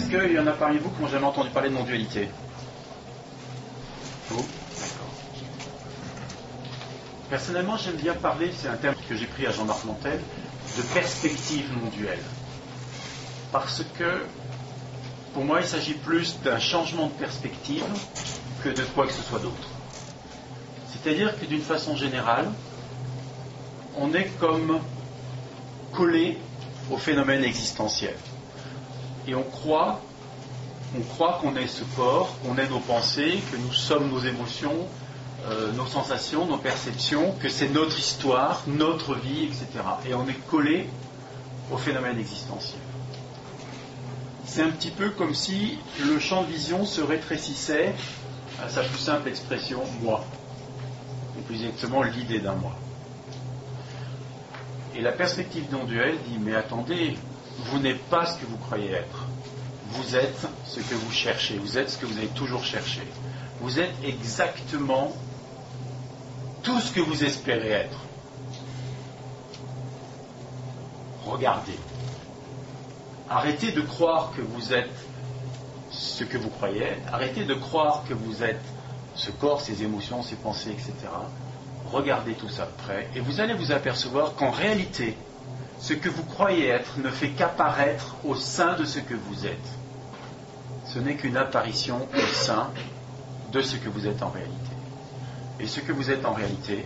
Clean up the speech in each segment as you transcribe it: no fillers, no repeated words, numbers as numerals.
qu'il y en a parmi vous qui n'ont jamais entendu parler de non-dualité? Vous? D'accord. Personnellement, j'aime bien parler, c'est un terme que j'ai pris à Jean-Marc Mantel, de perspective non-duelle. Parce que, pour moi, il s'agit plus d'un changement de perspective que de quoi que ce soit d'autre. C'est-à-dire que d'une façon générale, on est comme collé au phénomène existentiel. Et on croit qu'on est ce corps, qu'on est nos pensées, que nous sommes nos émotions, nos sensations, nos perceptions, que c'est notre histoire, notre vie, etc. Et on est collé au phénomène existentiel. C'est un petit peu comme si le champ de vision se rétrécissait à sa plus simple expression, moi. Ou plus exactement, l'idée d'un moi. Et la perspective non-duelle dit, mais attendez, vous n'êtes pas ce que vous croyez être. Vous êtes ce que vous cherchez. Vous êtes ce que vous avez toujours cherché. Vous êtes exactement tout ce que vous espérez être. Regardez. Arrêtez de croire que vous êtes ce que vous croyez être. Arrêtez de croire que vous êtes ce corps, ces émotions, ces pensées, etc. Regardez tout ça de près et vous allez vous apercevoir qu'en réalité, ce que vous croyez être ne fait qu'apparaître au sein de ce que vous êtes. Ce n'est qu'une apparition au sein de ce que vous êtes en réalité. Et ce que vous êtes en réalité,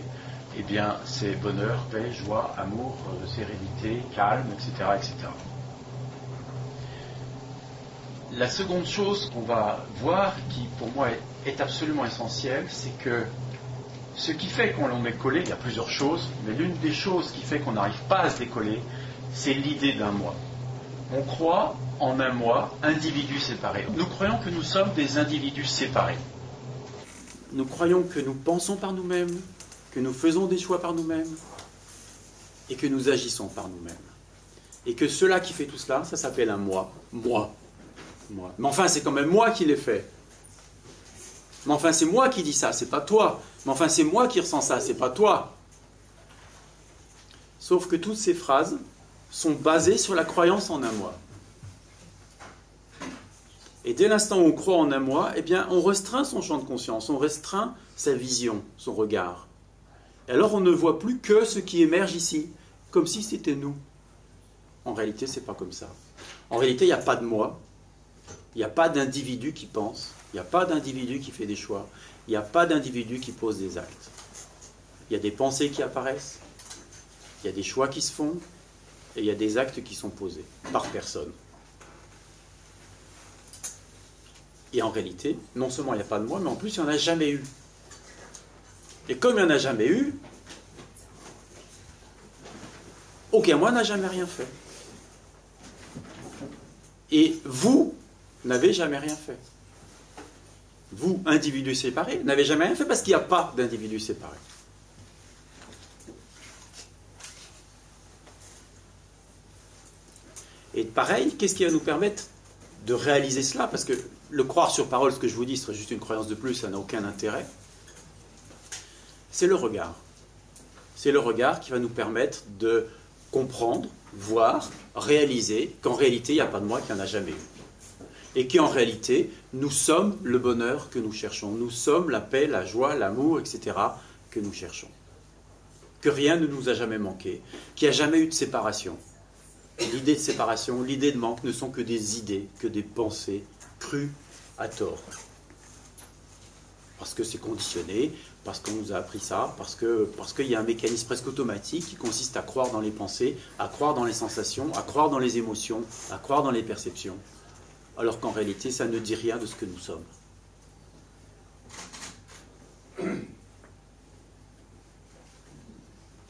eh bien, c'est bonheur, paix, joie, amour, sérénité, calme, etc., etc. La seconde chose qu'on va voir, qui pour moi est absolument essentielle, c'est que ce qui fait qu'on est collé, il y a plusieurs choses, mais l'une des choses qui fait qu'on n'arrive pas à se décoller, c'est l'idée d'un moi. On croit en un moi, individu séparé. Nous croyons que nous sommes des individus séparés. Nous croyons que nous pensons par nous-mêmes, que nous faisons des choix par nous-mêmes, et que nous agissons par nous-mêmes. Et que cela qui fait tout cela, ça s'appelle un moi. Moi. Mais enfin, c'est quand même moi qui l'ai fait. Mais enfin, c'est moi qui dis ça, c'est pas toi. Mais enfin, c'est moi qui ressens ça, c'est pas toi. Sauf que toutes ces phrases sont basées sur la croyance en un moi. Et dès l'instant où on croit en un moi, eh bien, on restreint son champ de conscience, on restreint sa vision, son regard. Et alors, on ne voit plus que ce qui émerge ici, comme si c'était nous. En réalité, c'est pas comme ça. En réalité, il n'y a pas de moi. Il n'y a pas d'individu qui pense, il n'y a pas d'individu qui fait des choix, il n'y a pas d'individu qui pose des actes. Il y a des pensées qui apparaissent, il y a des choix qui se font, et il y a des actes qui sont posés par personne. Et en réalité, non seulement il n'y a pas de moi, mais en plus il n'y en a jamais eu. Et comme il n'y en a jamais eu, aucun moi n'a jamais rien fait. Et vous n'avez jamais rien fait. Vous, individus séparés, n'avez jamais rien fait parce qu'il n'y a pas d'individus séparés. Et pareil, qu'est-ce qui va nous permettre de réaliser cela? Parce que le croire sur parole, ce que je vous dis, serait juste une croyance de plus, ça n'a aucun intérêt. C'est le regard. C'est le regard qui va nous permettre de comprendre, voir, réaliser qu'en réalité, il n'y a pas de moi, qu'il n'y en a jamais eu. Et qu'en réalité, nous sommes le bonheur que nous cherchons. Nous sommes la paix, la joie, l'amour, etc. que nous cherchons. Que rien ne nous a jamais manqué, qu'il n'y a jamais eu de séparation. L'idée de séparation, l'idée de manque ne sont que des idées, que des pensées crues à tort. Parce que c'est conditionné, parce qu'on nous a appris ça, parce qu'il y a un mécanisme presque automatique qui consiste à croire dans les pensées, à croire dans les sensations, à croire dans les émotions, à croire dans les perceptions. Alors qu'en réalité, ça ne dit rien de ce que nous sommes.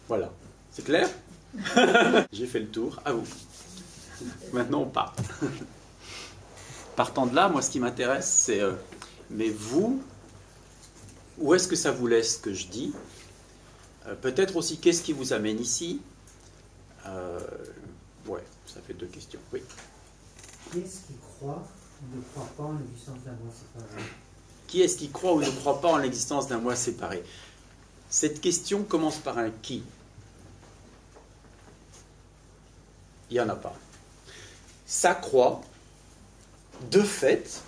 Voilà. C'est clair? J'ai fait le tour. À vous. Maintenant, on part. Partant de là, moi, ce qui m'intéresse, c'est... mais vous, où est-ce que ça vous laisse ce que je dis? Peut-être aussi, qu'est-ce qui vous amène ici? Ouais, ça fait deux questions. Oui. Qui est-ce qui croit ou ne croit pas en l'existence d'un moi séparé? Qui est-ce qui croit ou ne croit pas en l'existence d'un moi séparé? Cette question commence par un qui. Il n'y en a pas. Ça croit de fait,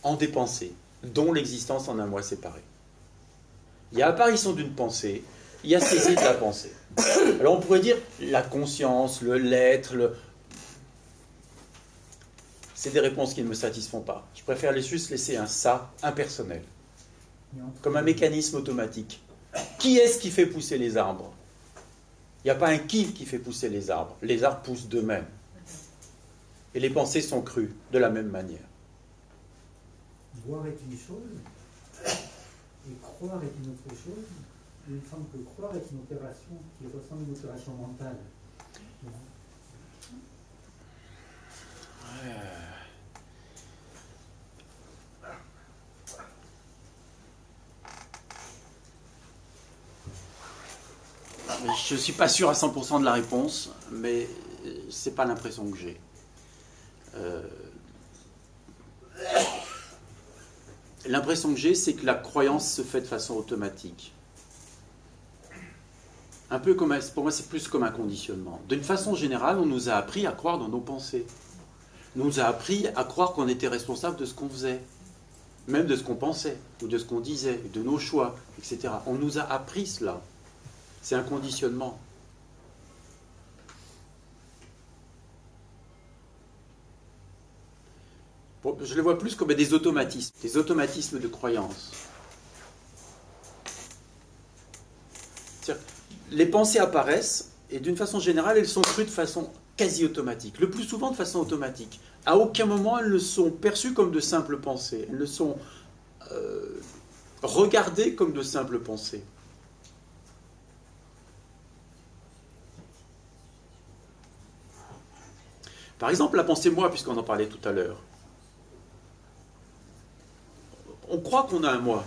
en des pensées, dont l'existence en un moi séparé. Il y a apparition d'une pensée, il y a saisie de la pensée. Alors on pourrait dire la conscience, le l'être, c'est des réponses qui ne me satisfont pas. Je préfère juste laisser un ça impersonnel, comme un mécanisme automatique. Qui est-ce qui fait pousser les arbres? Il n'y a pas un qui fait pousser les arbres. Les arbres poussent d'eux-mêmes. Et les pensées sont crues de la même manière. Voir est une chose, et croire est une autre chose. Il me semble que croire est une opération qui ressemble à une opération mentale. Je ne suis pas sûr à 100% de la réponse, mais ce n'est pas l'impression que j'ai. L'impression que j'ai, c'est que la croyance se fait de façon automatique. Un peu comme, pour moi, c'est plus comme un conditionnement. D'une façon générale, on nous a appris à croire dans nos pensées. On nous a appris à croire qu'on était responsable de ce qu'on faisait, même de ce qu'on pensait, ou de ce qu'on disait, de nos choix, etc. On nous a appris cela. C'est un conditionnement. Bon, je le vois plus comme des automatismes de croyance. Les pensées apparaissent, et d'une façon générale, elles sont crues de façon quasi automatique, le plus souvent de façon automatique. À aucun moment, elles ne sont perçues comme de simples pensées, elles ne sont regardées comme de simples pensées. Par exemple, la pensée moi, puisqu'on en parlait tout à l'heure. On croit qu'on a un moi.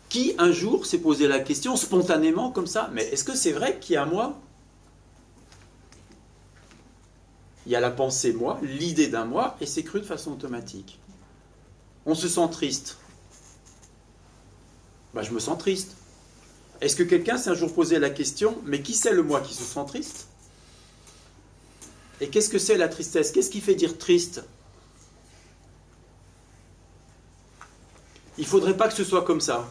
Qui, un jour, s'est posé la question spontanément, comme ça, mais est-ce que c'est vrai qu'il y a un moi? Il y a la pensée moi, l'idée d'un moi, et c'est cru de façon automatique. On se sent triste. Ben, je me sens triste. Est-ce que quelqu'un s'est un jour posé la question, mais qui c'est le moi qui se sent triste? Et qu'est-ce que c'est la tristesse? Qu'est-ce qui fait dire triste? Il ne faudrait pas que ce soit comme ça.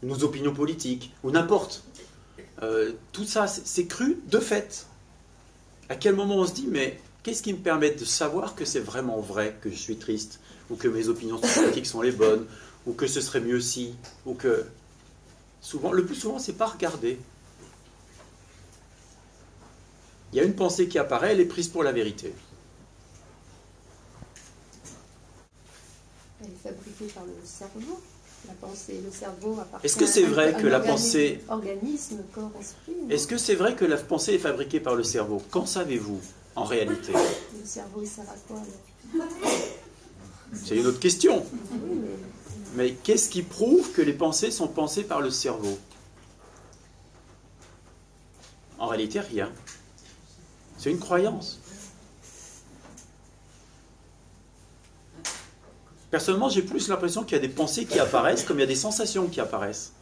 Nos opinions politiques, ou n'importe. Tout ça, c'est cru de fait. À quel moment on se dit, mais qu'est-ce qui me permet de savoir que c'est vraiment vrai que je suis triste, ou que mes opinions politiques sont les bonnes, ou que ce serait mieux si, ou que... Souvent, le plus souvent, c'est pas regarder. Il y a une pensée qui apparaît, elle est prise pour la vérité. Elle est fabriquée par le cerveau. La pensée, le cerveau appartient Est-ce que c'est vrai que la pensée... Organisme, corps, esprit. Est-ce que c'est vrai que la pensée est fabriquée par le cerveau? Qu'en savez-vous, en réalité? Le cerveau, il sert à quoi, alors? C'est une autre question. Oui, Mais qu'est-ce qui prouve que les pensées sont pensées par le cerveau? En réalité, rien. C'est une croyance. Personnellement, j'ai plus l'impression qu'il y a des pensées qui apparaissent comme il y a des sensations qui apparaissent.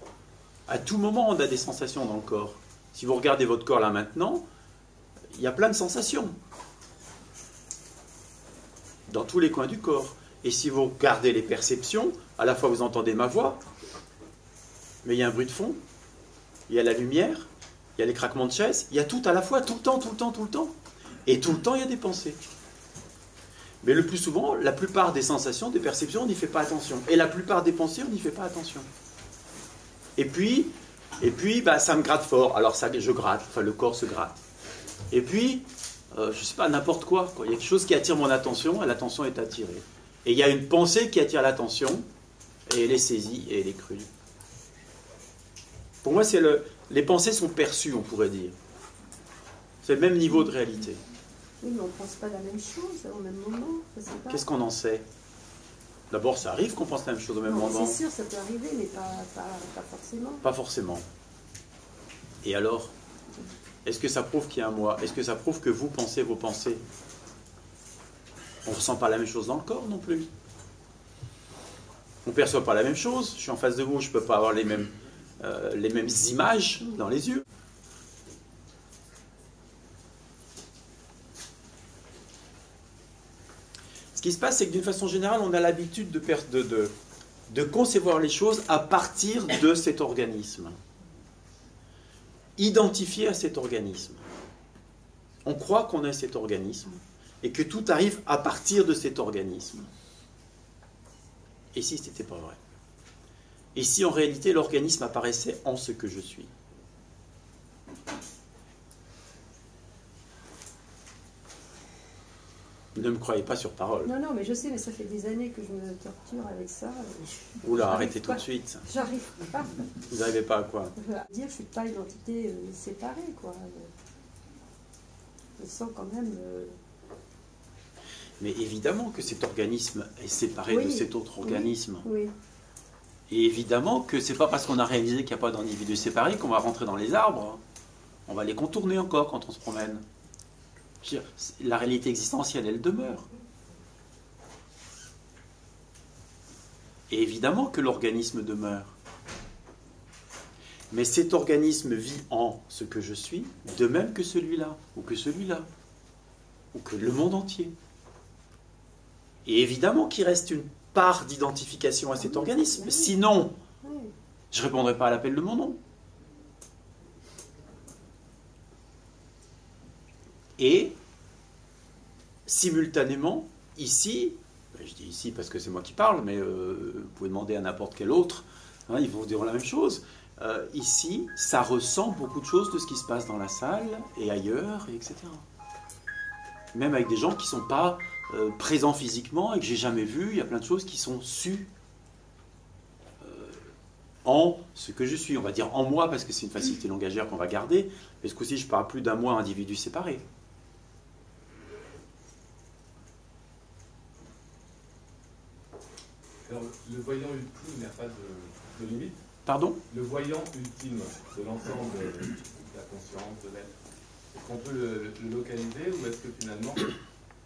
À tout moment, on a des sensations dans le corps. Si vous regardez votre corps là maintenant, il y a plein de sensations. Dans tous les coins du corps. Et si vous regardez les perceptions, à la fois vous entendez ma voix, mais il y a un bruit de fond, il y a la lumière, il y a les craquements de chaises, il y a tout à la fois, tout le temps, tout le temps, tout le temps. Et tout le temps, il y a des pensées. Mais le plus souvent, la plupart des sensations, des perceptions, on n'y fait pas attention. Et la plupart des pensées, on n'y fait pas attention. Et puis bah, ça me gratte fort. Alors ça, je gratte, enfin le corps se gratte. Et puis, je ne sais pas, n'importe quoi. Il y a quelque chose qui attire mon attention, et l'attention est attirée. Et il y a une pensée qui attire l'attention, et elle est saisie, et elle est crue. Pour moi, les pensées sont perçues, on pourrait dire. C'est le même niveau de réalité. oui, mais on ne pense pas la même chose au même moment. Qu'est-ce qu'on en sait? D'abord, ça arrive qu'on pense la même chose au même moment. C'est sûr, ça peut arriver, mais pas forcément. Pas forcément. Et alors? Est-ce que ça prouve qu'il y a un moi? Est-ce que ça prouve que vous pensez vos pensées? On ne ressent pas la même chose dans le corps non plus. On ne perçoit pas la même chose. Je suis en face de vous, je ne peux pas avoir les mêmes images dans les yeux. Ce qui se passe, c'est que d'une façon générale, on a l'habitude de concevoir les choses à partir de cet organisme. Identifié à cet organisme. On croit qu'on est cet organisme et que tout arrive à partir de cet organisme. Et si ce n'était pas vrai? Et si en réalité l'organisme apparaissait en ce que je suis? Ne me croyez pas sur parole. Non, non, mais je sais, mais ça fait des années que je me torture avec ça. Oula, arrêtez tout de suite. J'arrive pas. Vous n'arrivez pas à quoi? À dire, je suis pas identité séparée, quoi. Je sens quand même. Mais évidemment que cet organisme est séparé de cet autre organisme. Oui. Et évidemment que c'est pas parce qu'on a réalisé qu'il n'y a pas d'individu séparé qu'on va rentrer dans les arbres. On va les contourner encore quand on se promène. La réalité existentielle, elle demeure. Et évidemment que l'organisme demeure. Mais cet organisme vit en ce que je suis, de même que celui-là, ou que celui-là, ou que le monde entier. Et évidemment qu'il reste une part d'identification à cet organisme. Sinon, je ne répondrai pas à l'appel de mon nom. Et, simultanément, ici, je dis ici parce que c'est moi qui parle, mais vous pouvez demander à n'importe quel autre, hein, ils vont vous dire la même chose. Ici, ça ressent beaucoup de choses de ce qui se passe dans la salle et ailleurs, et etc. Même avec des gens qui ne sont pas présents physiquement et que j'ai jamais vus, il y a plein de choses qui sont sues en ce que je suis. On va dire en moi parce que c'est une facilité langagière qu'on va garder, mais ce coup-ci je parle plus d'un moi individu séparé. Alors, le voyant ultime n'a pas de limite? Pardon? Le voyant ultime de l'ensemble de la conscience, de l'être, est-ce qu'on peut le localiser ou est-ce que finalement,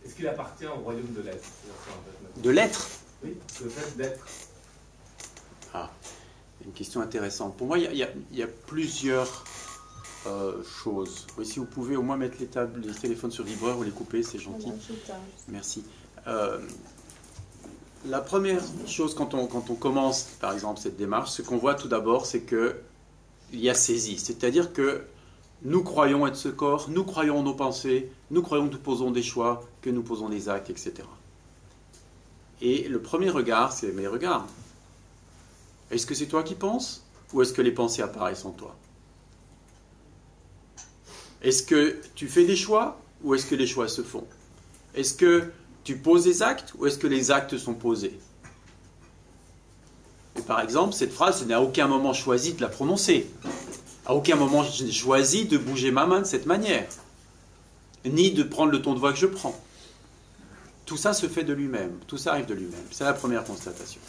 est-ce qu'il appartient au royaume de l'être? De l'être? Oui, le fait d'être. Ah, une question intéressante. Pour moi, il y a plusieurs choses. Oui, si vous pouvez au moins mettre les téléphones sur vibreur ou les couper, c'est gentil. Merci. La première chose quand on commence, par exemple, cette démarche, ce qu'on voit tout d'abord, c'est qu'il y a saisie. C'est-à-dire que nous croyons être ce corps, nous croyons nos pensées, nous croyons que nous posons des choix, que nous posons des actes, etc. Et le premier regard, c'est « mais regarde, est-ce que c'est toi qui penses ou est-ce que les pensées apparaissent en toi? Est-ce que tu fais des choix ou est-ce que les choix se font? Est-ce que tu poses des actes ou est-ce que les actes sont posés? Et par exemple, cette phrase, je n'ai à aucun moment choisi de la prononcer. À aucun moment, je n'ai choisi de bouger ma main de cette manière. Ni de prendre le ton de voix que je prends. Tout ça se fait de lui-même. Tout ça arrive de lui-même. C'est la première constatation.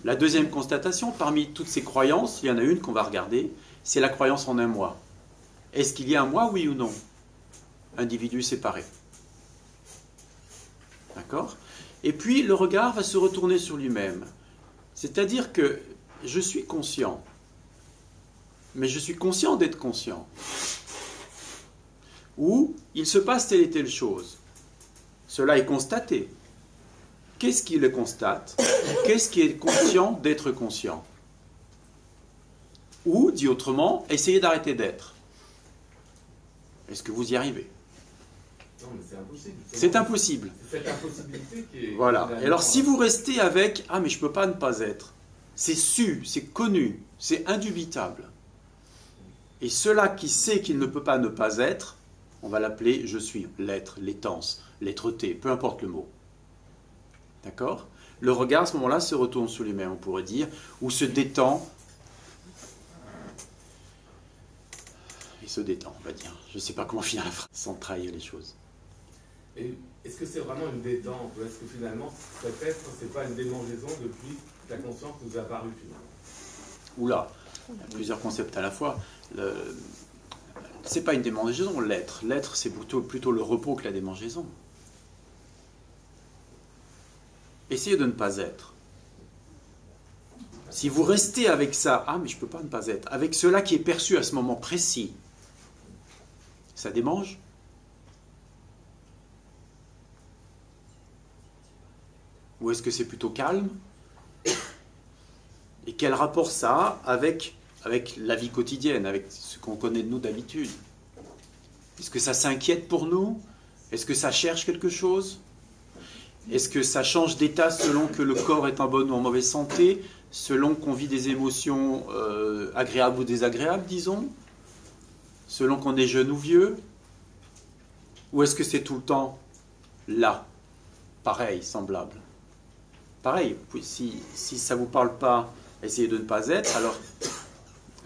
La deuxième constatation, parmi toutes ces croyances, il y en a une qu'on va regarder, c'est la croyance en un moi. Est-ce qu'il y a un moi, oui ou non? Individu séparé. D'accord? Et puis, le regard va se retourner sur lui-même. C'est-à-dire que je suis conscient. Mais je suis conscient d'être conscient. Ou il se passe telle et telle chose. Cela est constaté. Qu'est-ce qui le constate? Qu'est-ce qui est conscient d'être conscient? Ou, dit autrement, essayez d'arrêter d'être. Est-ce que vous y arrivez? Non, mais c'est impossible. C'est impossible. C'est cette impossibilité qui est... Voilà. Et alors, si vous restez avec « Ah, mais je ne peux pas ne pas être », c'est su, c'est connu, c'est indubitable. Et cela qui sait qu'il ne peut pas ne pas être, on va l'appeler « je suis », l'être, l'étance, l'être-té, peu importe le mot. D'accord? Le regard, à ce moment-là, se retourne sur lui-même, on pourrait dire, ou se détend. Il se détend, on va dire. Je ne sais pas comment finir la phrase, sans trahir les choses. Et est-ce que c'est vraiment une détente ou est-ce que finalement, cet être, ce n'est pas une démangeaison depuis que la conscience nous a apparu finalement? Oula, il y a plusieurs concepts à la fois. C'est pas une démangeaison, l'être. L'être, c'est plutôt le repos que la démangeaison. Essayez de ne pas être. Si vous restez avec ça, ah mais je ne peux pas ne pas être, avec cela qui est perçu à ce moment précis, ça démange? Ou est-ce que c'est plutôt calme? Et quel rapport ça a avec la vie quotidienne, avec ce qu'on connaît de nous d'habitude? Est-ce que ça s'inquiète pour nous? Est-ce que ça cherche quelque chose? Est-ce que ça change d'état selon que le corps est en bonne ou en mauvaise santé? Selon qu'on vit des émotions agréables ou désagréables, disons? Selon qu'on est jeune ou vieux? Ou est-ce que c'est tout le temps là? Pareil, semblable. Pareil, si ça ne vous parle pas, essayez de ne pas être, alors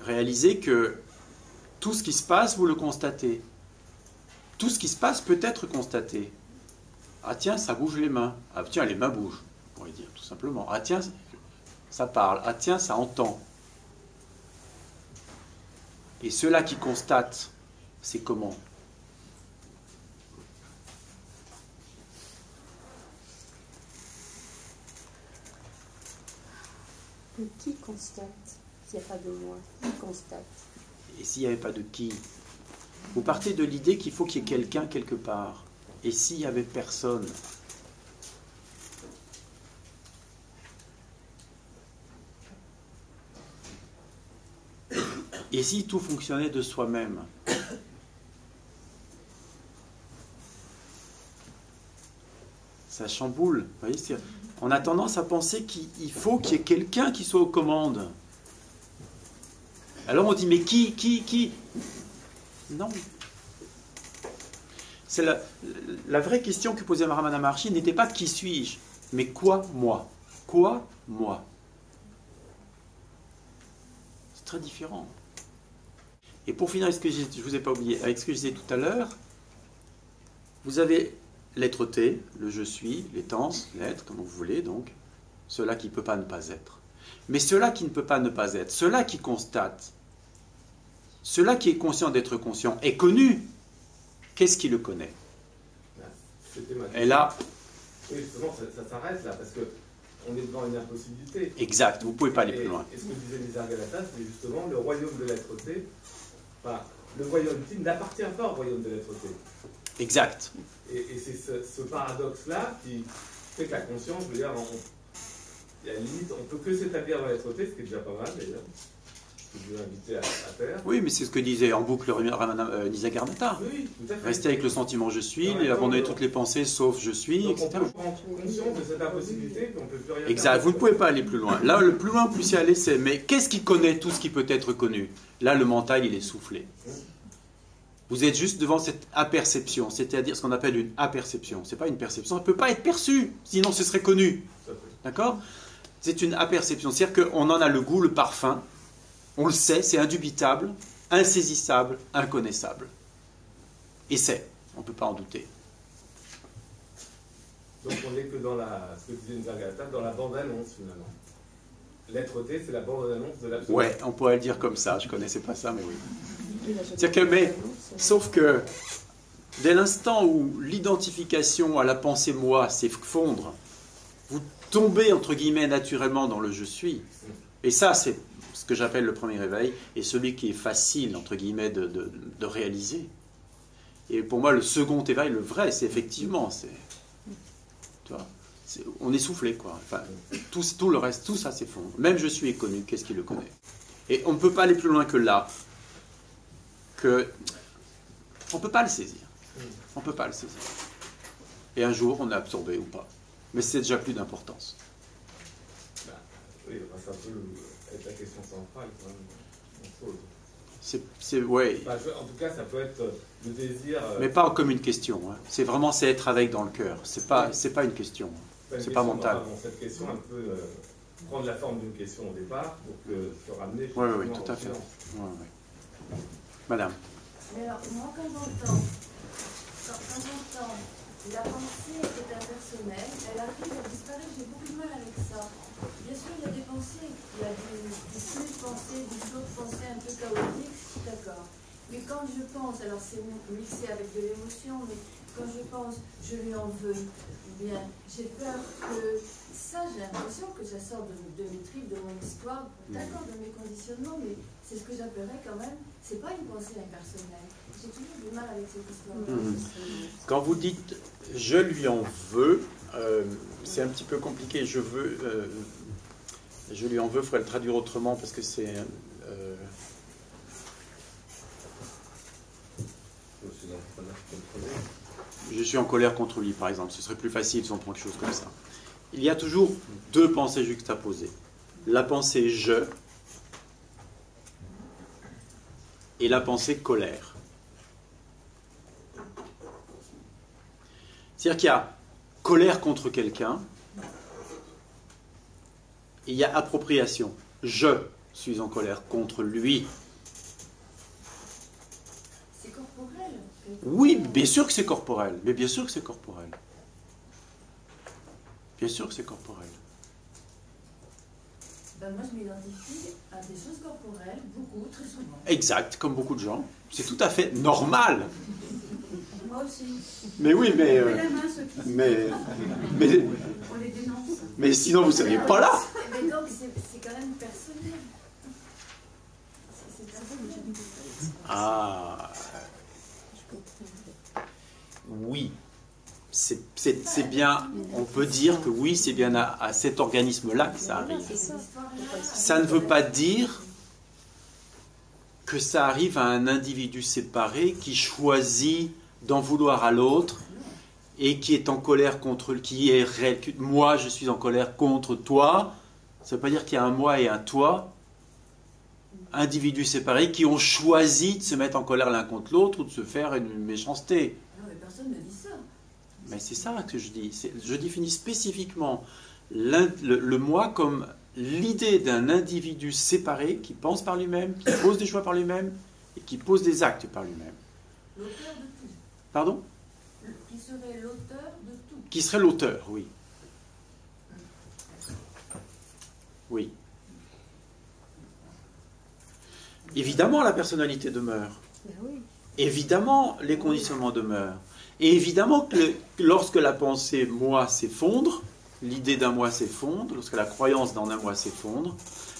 réalisez que tout ce qui se passe, vous le constatez. Tout ce qui se passe peut être constaté. Ah tiens, ça bouge les mains. Ah tiens, les mains bougent, on pourrait dire, tout simplement. Ah tiens, ça parle. Ah tiens, ça entend. Et ceux-là qui constatent, c'est comment? Et qui constate? S'il n'y a pas de moi, qui constate? Et s'il n'y avait pas de qui? Vous partez de l'idée qu'il faut qu'il y ait quelqu'un quelque part. Et s'il n'y avait personne? Et si tout fonctionnait de soi-même? Ça chamboule. Vous voyez, on a tendance à penser qu'il faut qu'il y ait quelqu'un qui soit aux commandes. Alors on dit, mais qui? Non. C'est la vraie question que posait Ramana Maharshi n'était pas qui suis-je, mais quoi moi? Quoi moi? C'est très différent. Et pour finir, je ne vous ai pas oublié, avec ce que je disais tout à l'heure, vous avez l'être T, le je suis, l'étance, l'être, comme vous voulez, donc, cela qui ne peut pas ne pas être. Mais cela qui ne peut pas ne pas être, cela qui constate, cela qui est conscient d'être conscient, est connu. Qu'est-ce qui le connaît? Et là... Oui, justement, ça s'arrête là, parce qu'on est devant une impossibilité. Exact, vous ne pouvez pas aller plus loin. Et ce que disait Nisargadatta, c'est justement le royaume de l'être T, enfin, le royaume ultime n'appartient pas au royaume de l'être T. Exact. Et c'est ce paradoxe-là qui fait que la conscience, je veux dire, il y a une limite, on ne peut que s'établir dans l'être T, ce qui est déjà pas mal d'ailleurs. Je vous inviter à faire. Oui, mais c'est ce que disait en boucle Nisargadatta. Oui, tout à fait. Rester avec le sentiment je suis, et abandonner toutes les pensées sauf je suis, donc etc. on peut prendre conscience de cette impossibilité, qu'on ne peut plus rien Exact, faire. vous ne pouvez pas aller plus loin. Là, le plus loin, plus y aller, c'est mais qu'est-ce qui connaît tout ce qui peut être connu? Là, le mental, il est soufflé. Vous êtes juste devant cette aperception, c'est-à-dire ce qu'on appelle une aperception. Ce n'est pas une perception, elle ne peut pas être perçue, sinon ce serait connu. D'accord? C'est une aperception, c'est-à-dire qu'on en a le goût, le parfum, on le sait, c'est indubitable, insaisissable, inconnaissable. Et c'est, on ne peut pas en douter. Donc on n'est que dans ce que disait Nisargadatta, dans la bande-annonce finalement. L'être T, c'est la bande-annonce de l'absolu. Ouais, on pourrait le dire comme ça, je ne connaissais pas ça, mais oui. C'est-à-dire que, sauf que, dès l'instant où l'identification à la pensée moi s'effondre, vous tombez, entre guillemets, naturellement dans le je suis. Et ça, c'est ce que j'appelle le premier éveil, et celui qui est facile, entre guillemets, de réaliser. Et pour moi, le second éveil, le vrai, c'est effectivement, tu vois, on est soufflé, quoi. Enfin, tout le reste, tout ça s'effondre. Même je suis est connu, qu'est-ce qui le connaît? Et on ne peut pas aller plus loin que là. On ne peut pas le saisir. On ne peut pas le saisir. Et un jour, on est absorbé ou pas. Mais c'est déjà plus d'importance. Oui, ça peut être la question centrale quand même. On pose. Ouais. Enfin, en tout cas, ça peut être le désir. Mais pas comme une question. Hein. C'est vraiment être avec dans le cœur. C'est pas une question. C'est pas mental. Cette question, elle peut prendre la forme d'une question au départ pour se ramener. Oui, tout à fait. Ouais. Madame. Mais alors, moi, quand j'entends la pensée est impersonnelle, elle arrive, elle disparaît, j'ai beaucoup de mal avec ça. Bien sûr, il y a des pensées, il y a des flux-pensées, des flots de pensées un peu chaotiques, je suis d'accord. Mais quand je pense, alors c'est mixé avec de l'émotion, mais quand je pense, je lui en veux, bien, j'ai peur que ça, j'ai l'impression que ça sort de mes tripes, de mon histoire, d'accord, de mes conditionnements, mais c'est ce que j'appellerais quand même, c'est pas une pensée impersonnelle. J'ai toujours du mal avec cette histoire. Quand vous dites « je lui en veux », c'est un petit peu compliqué. Je lui en veux, il faudrait le traduire autrement parce que c'est... je suis en colère contre lui, par exemple. Ce serait plus facile si on prend quelque chose comme ça. Il y a toujours deux pensées juxtaposées. La pensée « je » et la pensée « colère ». C'est-à-dire qu'il y a colère contre quelqu'un et il y a appropriation. Je suis en colère contre lui. C'est corporel. Oui, bien sûr que c'est corporel. Mais bien sûr que c'est corporel. Bien sûr que c'est corporel. Ben moi, je m'identifie à des choses corporelles, beaucoup, très souvent. Exact, comme beaucoup de gens. C'est tout à fait normal. Moi aussi. Mais oui, mais... On les mains, ceux qui mais on les dénonce. mais sinon, vous ne seriez pas là. Mais donc, c'est quand même personnel. C'est personnel. Ah. Oui. C'est bien, on peut dire que oui, c'est bien à cet organisme-là que ça arrive. Ça ne veut pas dire que ça arrive à un individu séparé qui choisit d'en vouloir à l'autre et qui est en colère contre qui est réel. Moi, je suis en colère contre toi. Ça ne veut pas dire qu'il y a un moi et un toi. Individus séparés qui ont choisi de se mettre en colère l'un contre l'autre ou de se faire une méchanceté. Non, mais personne ne dit ça. Mais c'est ça que je dis. Je définis spécifiquement le moi comme l'idée d'un individu séparé qui pense par lui-même, qui pose des choix par lui-même et qui pose des actes par lui-même. L'auteur de tout. Pardon? Qui serait l'auteur de tout. Qui serait l'auteur, oui. Oui. Évidemment, la personnalité demeure. Évidemment, les conditionnements demeurent. Et évidemment que lorsque la pensée moi s'effondre, l'idée d'un moi s'effondre, lorsque la croyance dans un moi s'effondre,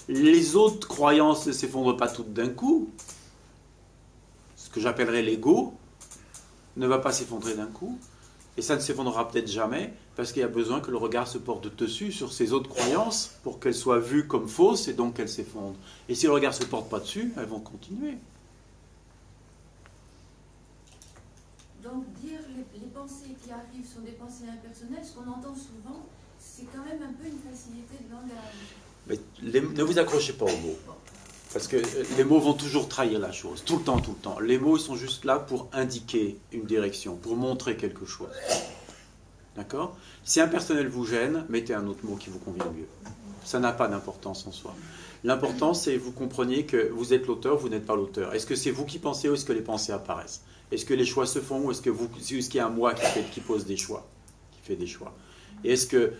les autres croyances ne s'effondrent pas toutes d'un coup. Ce que j'appellerais l'ego ne va pas s'effondrer d'un coup. Et ça ne s'effondrera peut-être jamais, parce qu'il y a besoin que le regard se porte dessus sur ces autres croyances pour qu'elles soient vues comme fausses et donc qu'elles s'effondrent. Et si le regard ne se porte pas dessus, elles vont continuer. Donc dire les pensées qui arrivent sont des pensées impersonnelles, ce qu'on entend souvent, c'est quand même un peu une facilité de langage. Mais ne vous accrochez pas aux mots. Parce que les mots vont toujours trahir la chose, tout le temps, tout le temps. Les mots, ils sont juste là pour indiquer une direction, pour montrer quelque chose. D'accord? Si impersonnel vous gêne, mettez un autre mot qui vous convient mieux. Ça n'a pas d'importance en soi. L'important, c'est que vous compreniez que vous êtes l'auteur, vous n'êtes pas l'auteur. Est-ce que c'est vous qui pensez ou est-ce que les pensées apparaissent? Est-ce que les choix se font ou est-ce qu'il y a un moi qui pose des choix, qui fait des choix? Et est-ce que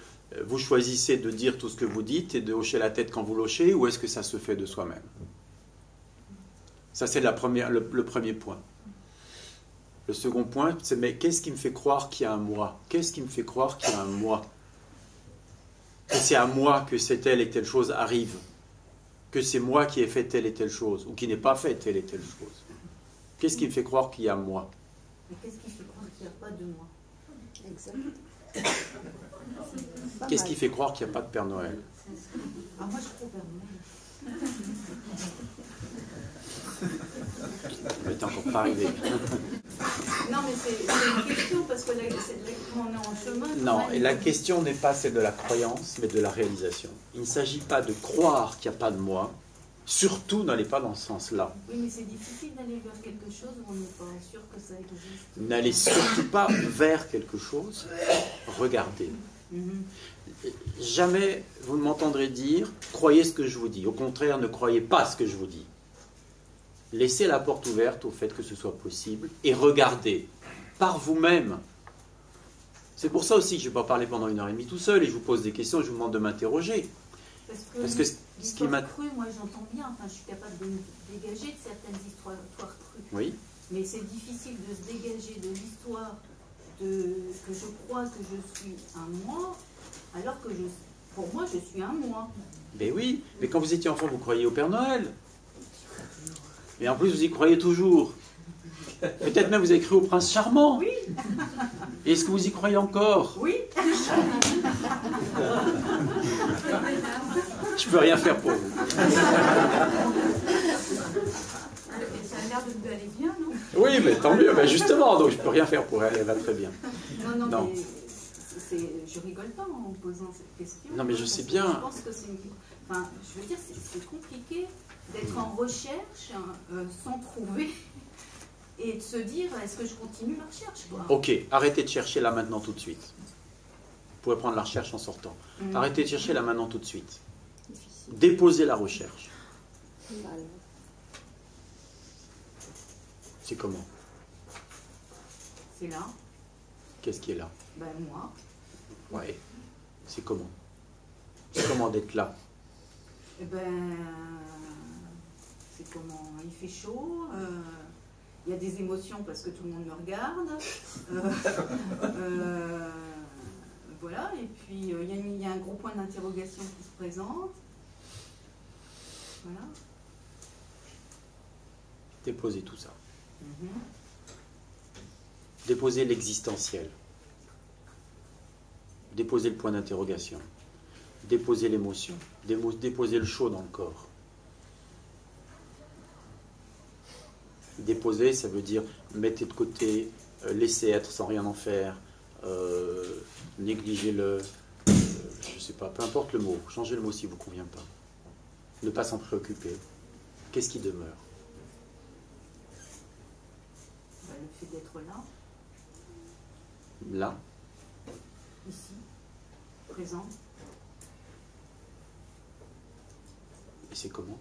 vous choisissez de dire tout ce que vous dites et de hocher la tête quand vous l'hochez, ou est-ce que ça se fait de soi-même? Ça, c'est le premier point. Le second point, c'est mais qu'est-ce qui me fait croire qu'il y a un moi? Qu'est-ce qui me fait croire qu'il y a un moi? Que c'est à moi que telle et telle chose arrive? Que c'est moi qui ai fait telle et telle chose, ou qui n'ai pas fait telle et telle chose? Qu'est-ce qui me fait croire qu'il y a moi? Mais qu'est-ce qui fait croire qu'il n'y a pas de moi? Exact. Qu'est-ce qui fait croire qu'il n'y a pas de Père Noël? Ah, moi je crois au Père Noël. Il n'est encore pas arrivé. Non, mais c'est une question parce que on est en chemin. Non, et la question n'est pas celle de la croyance, mais de la réalisation. Il ne s'agit pas de croire qu'il n'y a pas de moi. Surtout, n'allez pas dans ce sens-là. Oui, mais c'est difficile d'aller vers quelque chose où on n'est pas sûr que ça existe. N'allez surtout pas vers quelque chose. Regardez. Jamais vous ne m'entendrez dire « croyez ce que je vous dis ». Au contraire, ne croyez pas ce que je vous dis. Laissez la porte ouverte au fait que ce soit possible et regardez par vous-même. C'est pour ça aussi que je ne vais pas parler pendant 1h30 tout seul et je vous pose des questions et je vous demande de m'interroger. Parce que ce qui m'a cru, moi j'entends bien, enfin, je suis capable de me dégager de certaines histoires crues. Oui. Mais c'est difficile de se dégager de l'histoire que je crois que je suis un moi, alors que pour moi je suis un moi. Ben oui, mais quand vous étiez enfant, vous croyiez au Père Noël. Et en plus, vous y croyez toujours. Peut-être même vous avez cru au Prince Charmant. Oui. Est-ce que vous y croyez encore? Oui. Je peux rien faire pour vous. Ça a l'air de lui aller bien, non? Oui, mais tant mieux. Ben justement, donc je peux rien faire pour elle. Elle va très bien. Non, Non. mais je rigole pas en posant cette question. Non, mais je sais bien. Je pense que c'est enfin, je veux dire, c'est compliqué d'être en recherche sans trouver et de se dire est-ce que je continue ma recherche, quoi. Ok, arrêtez de chercher là maintenant tout de suite. Vous pouvez prendre la recherche en sortant. Arrêtez de chercher là maintenant tout de suite. Déposez la recherche. C'est comment? C'est là, Qu'est-ce qui est là? ben moi. Ouais. C'est comment? C'est comment d'être là? Eh ben, c'est comment il fait chaud, il y a des émotions parce que tout le monde me regarde, voilà, et puis il y a un gros point d'interrogation qui se présente, voilà. Déposez tout ça. Mhm. Déposez l'existentiel. Déposez le point d'interrogation. Déposez l'émotion. Déposez le chaud dans le corps. Déposer, ça veut dire mettez de côté, laissez être sans rien en faire, négligez-le, je sais pas, peu importe le mot, changez le mot s'il ne vous convient pas. Ne pas s'en préoccuper. Qu'est-ce qui demeure? Ben, le fait d'être là, Là, ici, présent, et c'est comment?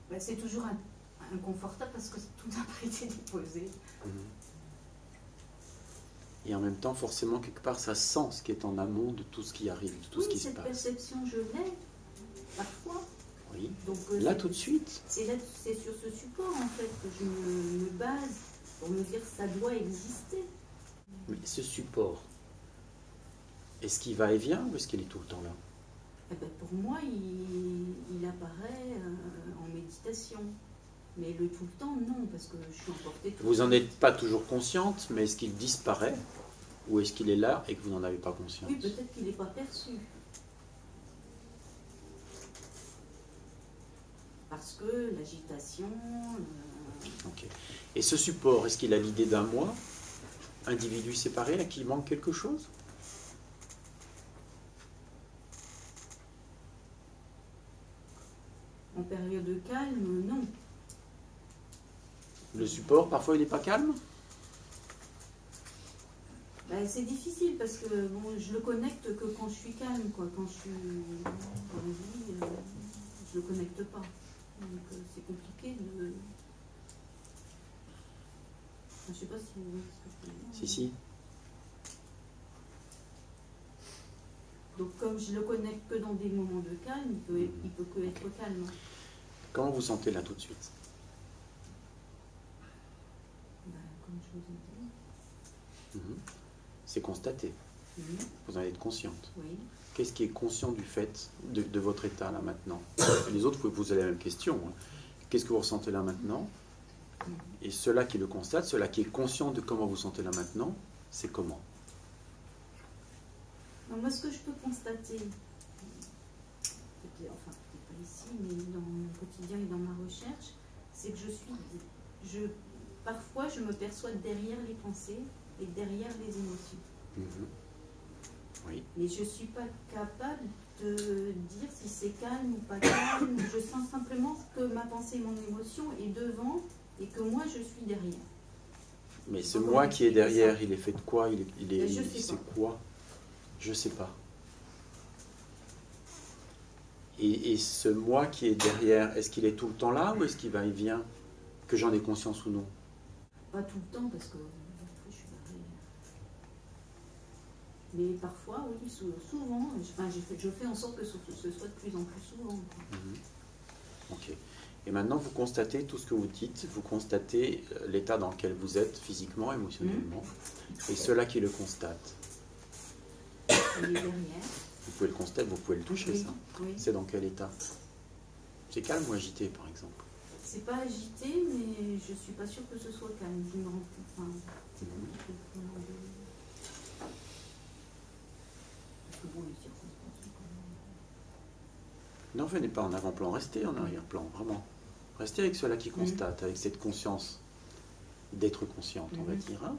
ben, c'est toujours inconfortable parce que tout n'a pas été déposé. Et en même temps, forcément, quelque part, ça sent ce qui est en amont de tout ce qui arrive, de tout ce Oui, qui se cette passe. perception, je l'ai, parfois. Oui. Donc, Là, tout de suite. c'est sur ce support, en fait, que je me base pour me dire que ça doit exister. Mais ce support, est-ce qu'il va et vient ou est-ce qu'il est tout le temps là? Eh ben, pour moi, il apparaît en méditation. Mais le tout le temps, non, parce que je suis emportée tout Vous le temps. n'en êtes pas toujours consciente, mais est-ce qu'il disparaît ou est-ce qu'il est là et que vous n'en avez pas conscience? Oui, peut-être qu'il n'est pas perçu. Parce que l'agitation... Ok. Et ce support, est-ce qu'il a l'idée d'un moi, individu séparé, là, qui manque quelque chose? En période de calme, non. Le support, parfois, il n'est pas calme? Ben, c'est difficile parce que bon, je le connecte que quand je suis calme, quoi. Quand je suis en vie, je le connecte pas. Donc c'est compliqué de... Enfin, je sais pas si vous voyez ce que je veux dire. Si, si. Donc comme je le connecte que dans des moments de calme, il peut que être calme. Comment vous sentez là tout de suite? Ben, comme je vous ai dit. C'est constaté. Mhm. Vous en êtes consciente. Oui. Qu'est-ce qui est conscient du fait de votre état là maintenant? Les autres, vous pouvez poser la même question. Hein. Qu'est-ce que vous ressentez là maintenant? Et ceux-là qui le constatent, ceux-là qui est conscient de comment vous sentez là maintenant, c'est comment? Donc, moi, ce que je peux constater, enfin peut-être pas ici, mais dans mon quotidien et dans ma recherche, c'est que parfois je me perçois derrière les pensées et derrière les émotions. Oui. Mais je ne suis pas capable de dire si c'est calme ou pas calme. Je sens simplement que ma pensée et mon émotion est devant et que moi je suis derrière. Mais ce moi qui est derrière, il est fait de quoi? Je sais c'est pas. quoi? Je sais pas. Et ce moi qui est derrière, est-ce qu'il est tout le temps là ou est-ce qu'il va et vient? Que j'en ai conscience ou non? Pas tout le temps parce que je suis barrée. Mais parfois, oui, souvent, je fais en sorte que ce soit de plus en plus souvent. Ok. Et maintenant, vous constatez tout ce que vous dites, vous constatez l'état dans lequel vous êtes physiquement, émotionnellement, et ceux-là qui le constatent. Il est derrière. Vous pouvez le constater, vous pouvez le toucher, Oui, ça. oui. C'est dans quel état? C'est calme ou agité, par exemple? C'est pas agité, mais je suis pas sûre que ce soit calme. Je me rends compte. Enfin, c'est compliqué. Non, venez pas en avant-plan, restez en arrière-plan, vraiment. Restez avec cela qui constate, avec cette conscience d'être consciente, on va dire. Hein.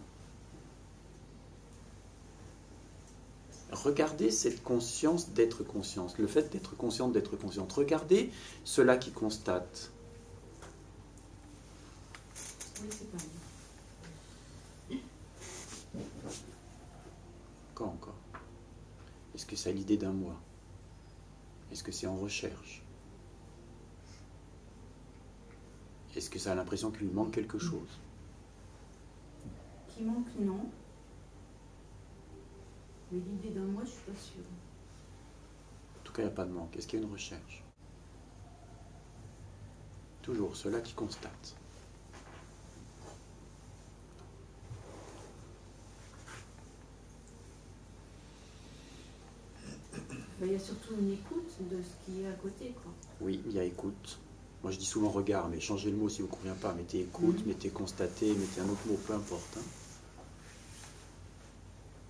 Regardez cette conscience d'être consciente, le fait d'être consciente d'être consciente. Regardez cela qui constate. Oui, c'est pas bien. Quand encore? Est-ce que ça a l'idée d'un moi? Est-ce que c'est en recherche? Est-ce que ça a l'impression qu'il lui manque quelque chose? Qui manque, non. Mais l'idée d'un moi, je suis pas sûre. En tout cas, il n'y a pas de manque. Est-ce qu'il y a une recherche? Toujours cela qui constate. Ben, il y a surtout une écoute de ce qui est à côté, quoi. Oui, il y a écoute. Moi, je dis souvent regard, mais changez le mot si vous ne convient pas. Mettez écoute, mettez constater, mettez un autre mot, peu importe. Hein.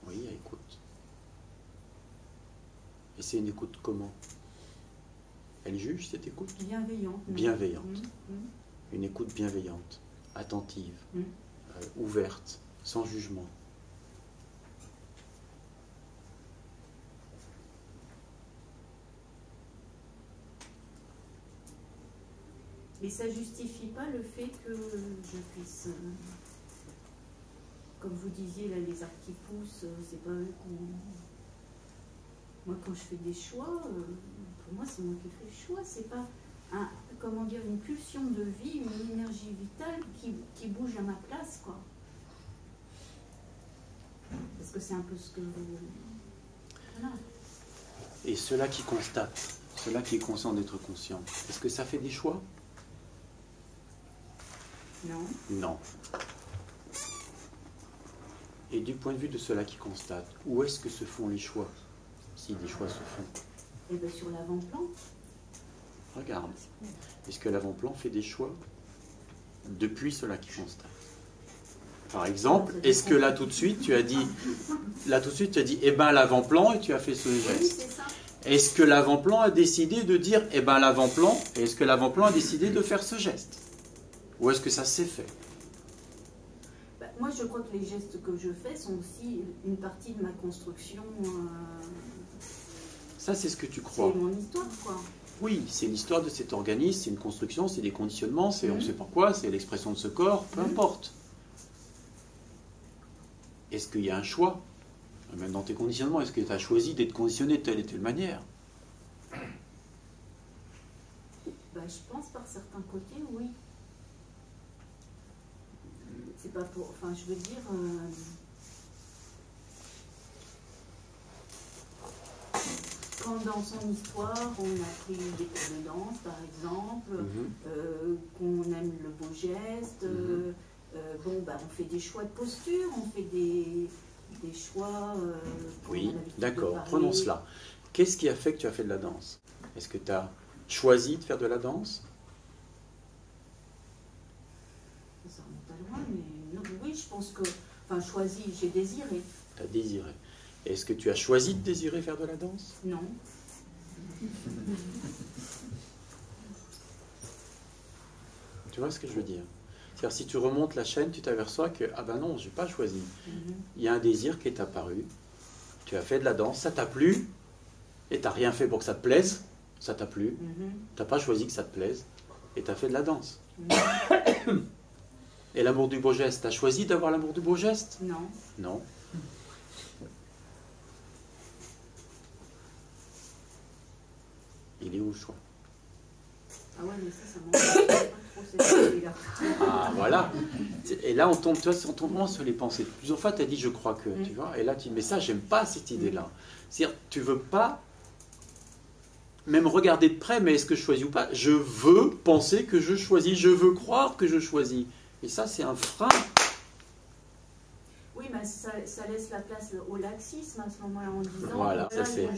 Oui, il y a écoute. Et c'est une écoute comment? Elle juge cette écoute? Bienveillante. Bienveillante. Une écoute bienveillante, attentive, ouverte, sans jugement. Mais ça ne justifie pas le fait que je puisse, comme vous disiez, là, les arbres qui poussent, c'est pas eux qu'on... Moi, quand je fais des choix, pour moi, c'est moi qui fais le choix. C'est pas, comment dire, une pulsion de vie, une énergie vitale qui bouge à ma place, quoi. Parce que c'est un peu ce que... Voilà. Et cela qui constate, cela qui est conscient d'être conscient, est-ce que ça fait des choix? Non. Non. Et du point de vue de cela qui constate, où est-ce que se font les choix? Si des choix se font. Eh bien, sur l'avant-plan. Regarde. Est-ce que l'avant-plan fait des choix depuis cela qui constate? Par exemple, est-ce que là tout de suite tu as dit, eh ben l'avant-plan et tu as fait ce Oui, geste? c'est ça. Est-ce que l'avant-plan a décidé de dire, eh ben l'avant-plan, et est-ce que l'avant-plan a décidé de faire ce geste? Ou est-ce que ça s'est fait? Bah, moi, je crois que les gestes que je fais sont aussi une partie de ma construction. Ça, c'est ce que tu crois. C'est mon histoire, quoi. Oui, c'est l'histoire de cet organisme, c'est une construction, c'est des conditionnements, c'est on ne sait pas quoi, c'est l'expression de ce corps, peu importe. Est-ce qu'il y a un choix? Même dans tes conditionnements, est-ce que tu as choisi d'être conditionné de telle et telle manière? Bah, je pense par certains côtés, oui. C'est pas pour... Enfin, je veux dire... Quand dans son histoire, on a pris des cours de danse, par exemple, qu'on aime le beau geste, bon, bah, on fait des choix de posture, on fait des choix... oui, d'accord, prenons cela. Qu'est-ce qui a fait que tu as fait de la danse? Est-ce que tu as choisi de faire de la danse? Ça remonte à loin, mais non, oui, je pense que... Enfin, choisi, j'ai désiré. Tu as désiré. Est-ce que tu as choisi de désirer faire de la danse? Non. Tu vois ce que je veux dire? C'est-à-dire, si tu remontes la chaîne, tu t'aperçois que, ah ben non, je n'ai pas choisi. Il y a un désir qui est apparu, tu as fait de la danse, ça t'a plu, et tu n'as rien fait pour que ça te plaise, ça t'a plu, tu n'as pas choisi que ça te plaise, et tu as fait de la danse. Et l'amour du beau geste, tu as choisi d'avoir l'amour du beau geste? Non. Non. Il est où le choix? Ah ouais, mais ça m'en pas trop cette idée-là. Ah, voilà. Et là, on tombe, tu vois, on tombe vraiment sur les pensées. Plusieurs fois, tu as dit, je crois que, tu vois. Et là, tu dis, mais ça, j'aime pas cette idée-là. C'est-à-dire, tu veux pas même regarder de près, mais est-ce que je choisis ou pas? Je veux penser que je choisis. Je veux croire que je choisis. Et ça, c'est un frein. Oui, mais ça laisse la place au laxisme à ce moment-là en disant... Voilà, ça c'est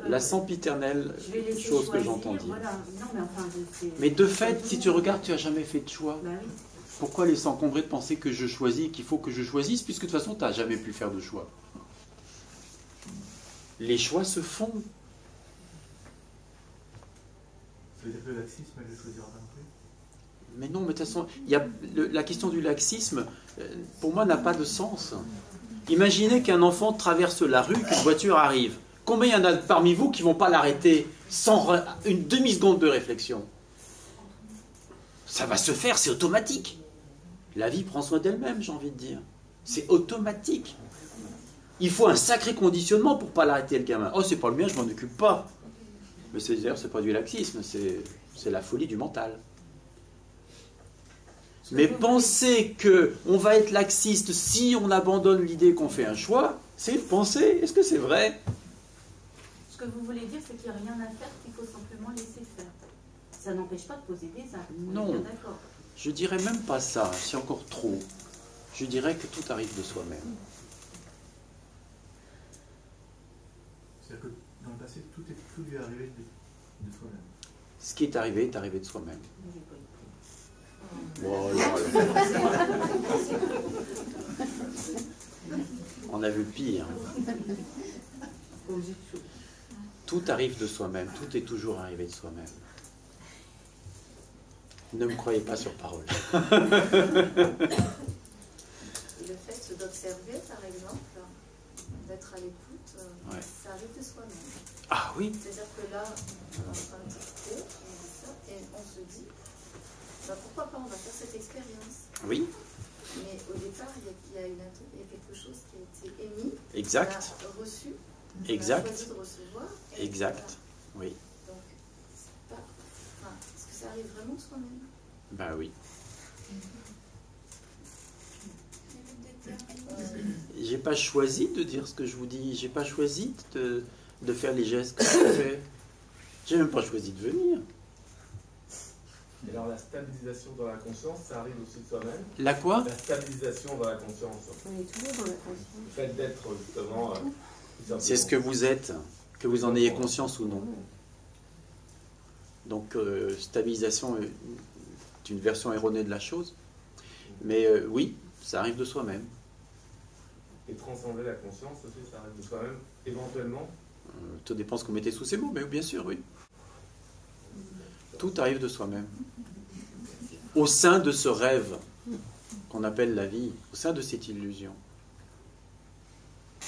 la sempiternelle chose que j'entends dire. Voilà. Non, mais, enfin, mais de fait, si tu regardes, tu n'as jamais fait de choix. Bah oui. Pourquoi les s'encombrer de penser que je choisis, qu'il faut que je choisisse, puisque de toute façon, tu n'as jamais pu faire de choix? Les choix se font. Ça veut dire que le laxisme, elle ne le choisira pas non plus? Mais non, mais de toute façon, la question du laxisme, pour moi, n'a pas de sens. Imaginez qu'un enfant traverse la rue, qu'une voiture arrive. Combien il y en a parmi vous qui ne vont pas l'arrêter sans une demi-seconde de réflexion? Ça va se faire, c'est automatique. La vie prend soin d'elle-même, j'ai envie de dire. C'est automatique. Il faut un sacré conditionnement pour ne pas l'arrêter, le gamin. Oh, c'est pas le mien, je m'en occupe pas. Mais d'ailleurs, c'est pas du laxisme, c'est la folie du mental. Mais penser qu'on va être laxiste si on abandonne l'idée qu'on fait un choix, c'est penser. Est-ce que c'est vrai? Ce que vous voulez dire, c'est qu'il n'y a rien à faire, qu'il faut simplement laisser faire. Ça n'empêche pas de poser des actes. Non, d'accord. Je dirais même pas ça, c'est encore trop. Je dirais que tout arrive de soi-même. C'est-à-dire que dans le passé, tout lui est arrivé de soi-même. Ce qui est arrivé de soi-même. J'ai pas eu. Voilà. On a vu pire. Tout arrive de soi-même, tout est toujours arrivé de soi-même. Ne me croyez pas sur parole. Et le fait d'observer, par exemple, d'être à l'écoute, Ouais. ça arrive de soi-même. Ah oui. C'est-à-dire que là, on est en train de discuter, on dit ça, et on se dit, bah, pourquoi pas, on va faire cette expérience. Oui, Mais au départ, il y a quelque chose qui a été émis, exact. on a reçu, Exact. on a choisi de recevoir. Et Exact. voilà. Oui. Donc, c'est pas, enfin, est-ce que ça arrive vraiment de soi-même? Ben oui. J'ai pas choisi de dire ce que je vous dis. J'ai pas choisi de faire les gestes que je fais. J'ai même pas choisi de venir. Et alors la stabilisation dans la conscience, ça arrive aussi de soi-même. La quoi? La stabilisation dans la conscience. On est toujours dans la conscience. Le fait d'être justement... C'est ce que vous êtes, que vous en ayez conscience ou non. Donc, stabilisation est une version erronée de la chose. Mais oui, ça arrive de soi-même. Et transcender la conscience aussi, ça arrive de soi-même, éventuellement. Tout dépend ce que vous mettez sous ces mots, mais bien sûr, oui. Tout arrive de soi-même. Au sein de ce rêve qu'on appelle la vie, au sein de cette illusion.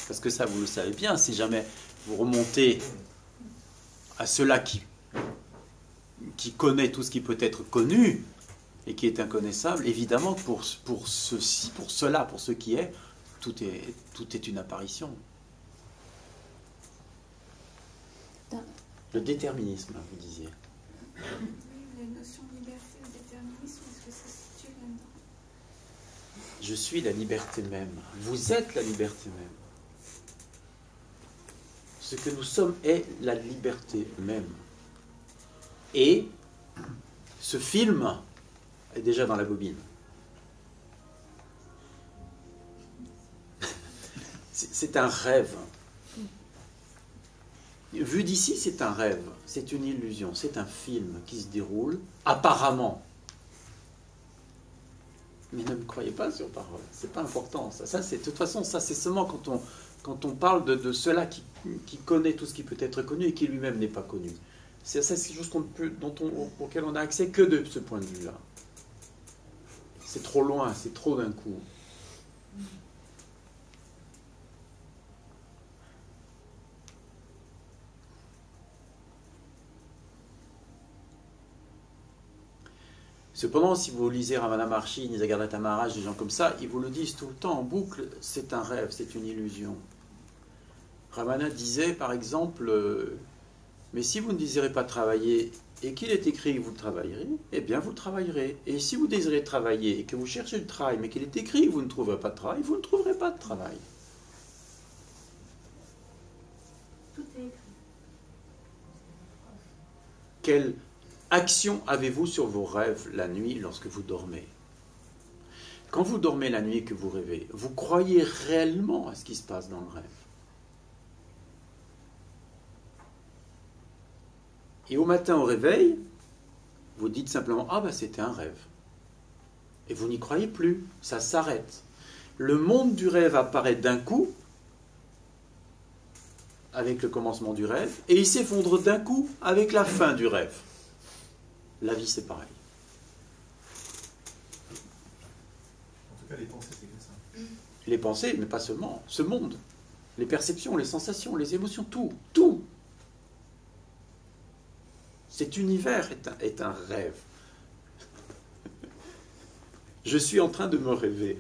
Parce que ça, vous le savez bien, si jamais vous remontez à cela qui connaît tout ce qui peut être connu et qui est inconnaissable, évidemment, pour ceci, pour cela, pour ce qui est, tout est une apparition. Le déterminisme, vous disiez. Oui, la notion de liberté et de déterminisme, est-ce que ça se situe là-dedans? Je suis la liberté même. Vous êtes la liberté même. Ce que nous sommes est la liberté même. Et ce film est déjà dans la bobine. C'est un rêve. Vu d'ici, c'est un rêve, c'est une illusion, c'est un film qui se déroule, apparemment. Mais ne me croyez pas sur parole, c'est pas important. Ça, c'est, de toute façon, ça c'est seulement quand on parle de cela qui connaît tout ce qui peut être connu et qui lui-même n'est pas connu. C'est quelque chose auquel on n'a accès que de ce point de vue-là. C'est trop loin, c'est trop d'un coup. Cependant, si vous lisez Ramana Maharshi, Nisargadatta Maharaj, des gens comme ça, ils vous le disent tout le temps en boucle, c'est un rêve, c'est une illusion. Ramana disait, par exemple, mais si vous ne désirez pas travailler et qu'il est écrit que vous travaillerez, eh bien vous travaillerez. Et si vous désirez travailler et que vous cherchez du travail, mais qu'il est écrit que vous ne trouverez pas de travail, vous ne trouverez pas de travail. Tout est écrit. Quelle action avez-vous sur vos rêves la nuit lorsque vous dormez? Quand vous dormez la nuit et que vous rêvez, vous croyez réellement à ce qui se passe dans le rêve? Et au matin au réveil, vous dites simplement « Ah ben c'était un rêve ». Et vous n'y croyez plus, ça s'arrête. Le monde du rêve apparaît d'un coup, avec le commencement du rêve, et il s'effondre d'un coup avec la fin du rêve. La vie, c'est pareil. En tout cas, les pensées, c'est que ça. Les pensées, mais pas seulement. Ce monde, les perceptions, les sensations, les émotions, tout, tout. Cet univers est un rêve. Je suis en train de me rêver.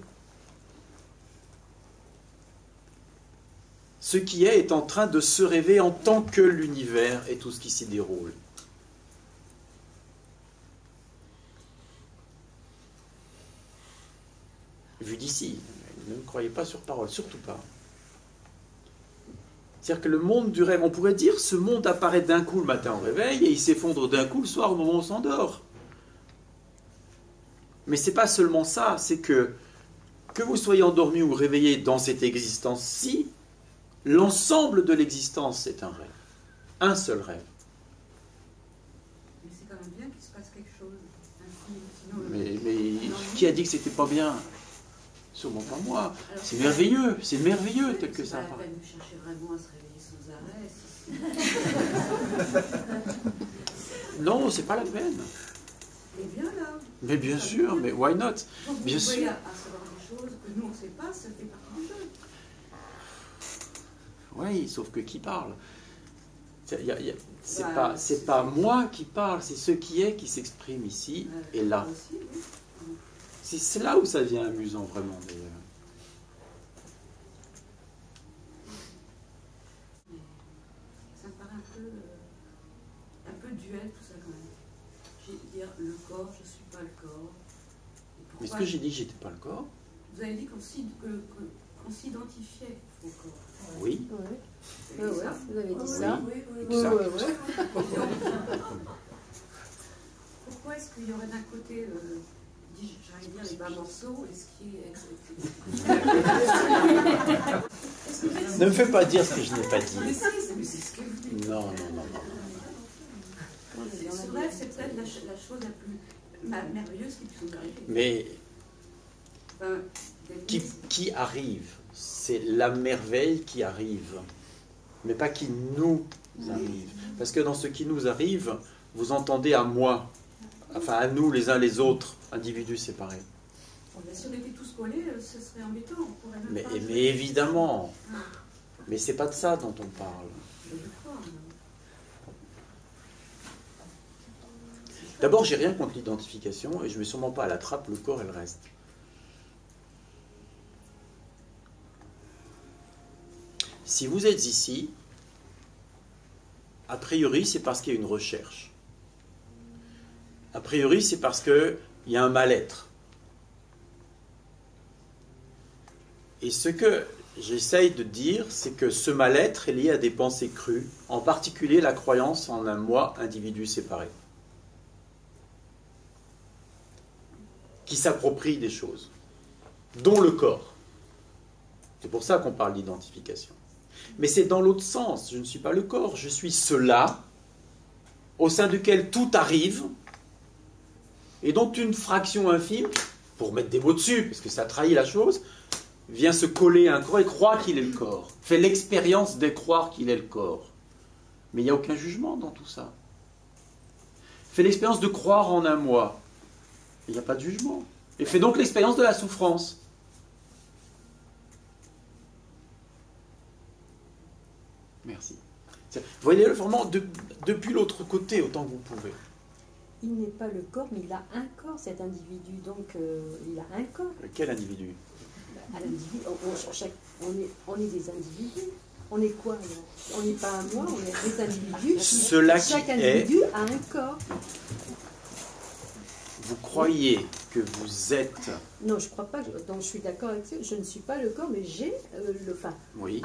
Ce qui est en train de se rêver en tant que l'univers et tout ce qui s'y déroule. Vu d'ici, ne me croyez pas sur parole, surtout pas. C'est-à-dire que le monde du rêve, on pourrait dire, ce monde apparaît d'un coup le matin au réveil et il s'effondre d'un coup le soir au moment où on s'endort. Mais c'est pas seulement ça, c'est que vous soyez endormi ou réveillé dans cette existence-ci, l'ensemble de l'existence est un rêve. Un seul rêve. Mais c'est quand même bien qu'il se passe quelque chose. Mais qui a dit que c'était pas bien? Sûrement pas moi. C'est merveilleux tel que ça apparaît. C'est pas la peine de chercher vraiment à se réveiller sans arrêt. Non, c'est pas la peine. Et bien là. Mais bien sûr, mais why not? Donc Bien vous pouvez sûr. à savoir des choses que nous on ne sait pas, ça fait partie du jeu. Oui, sauf que qui parle? C'est pas moi qui parle, c'est ce qui est qui s'exprime ici et là. Aussi, oui. C'est là où ça devient amusant vraiment d'ailleurs. Ça me paraît un peu duel tout ça quand même. J'ai dire le corps, je ne suis pas le corps. Mais ce que j'ai dit que j'étais pas le corps? Vous avez dit qu'on s'identifiait au corps. Oui. Vous avez dit ça? Vous avez dit Oui. ça. Pourquoi est-ce qu'il y aurait d'un côté, j'allais dire les bas morceaux, et ce qui est... Ne me fais pas dire ce que je n'ai pas dit. Mais c'est ce que vous dites. Non. Ce rêve, c'est peut-être la chose la plus merveilleuse qui puisse nous arriver. Mais qui arrive? C'est la merveille qui arrive, mais pas qui nous arrive. Parce que dans ce qui nous arrive, vous entendez à moi, enfin à nous les uns les autres, individus séparés. Si on était tous collés, ce serait embêtant. On pourrait même Mais pas évidemment, mais c'est pas de ça dont on parle. D'abord, j'ai rien contre l'identification et je ne mets sûrement pas à la trappe le corps et le reste. Si vous êtes ici, a priori, c'est parce qu'il y a une recherche. A priori, c'est parce qu'il y a un mal-être. Et ce que j'essaye de dire, c'est que ce mal-être est lié à des pensées crues, en particulier la croyance en un moi, individu séparé, qui s'approprie des choses, dont le corps. C'est pour ça qu'on parle d'identification. Mais c'est dans l'autre sens. Je ne suis pas le corps, je suis cela, au sein duquel tout arrive, et dont une fraction infime, pour mettre des mots dessus, parce que ça trahit la chose, vient se coller à un corps et croit qu'il est le corps. Fait l'expérience de croire qu'il est le corps. Mais il n'y a aucun jugement dans tout ça. Fait l'expérience de croire en un moi. Il n'y a pas de jugement. Et fait donc l'expérience de la souffrance. Merci. Vous voyez vraiment depuis l'autre côté autant que vous pouvez. Il n'est pas le corps, mais il a un corps, cet individu. Donc, il a un corps. Quel individu? On est des individus. On est quoi alors? On n'est pas un moi, on est des individus. Chaque individu a un corps. Vous croyez que vous êtes... Non, je ne crois pas. Donc, je suis d'accord avec ça. Je ne suis pas le corps, mais j'ai le... Enfin, oui.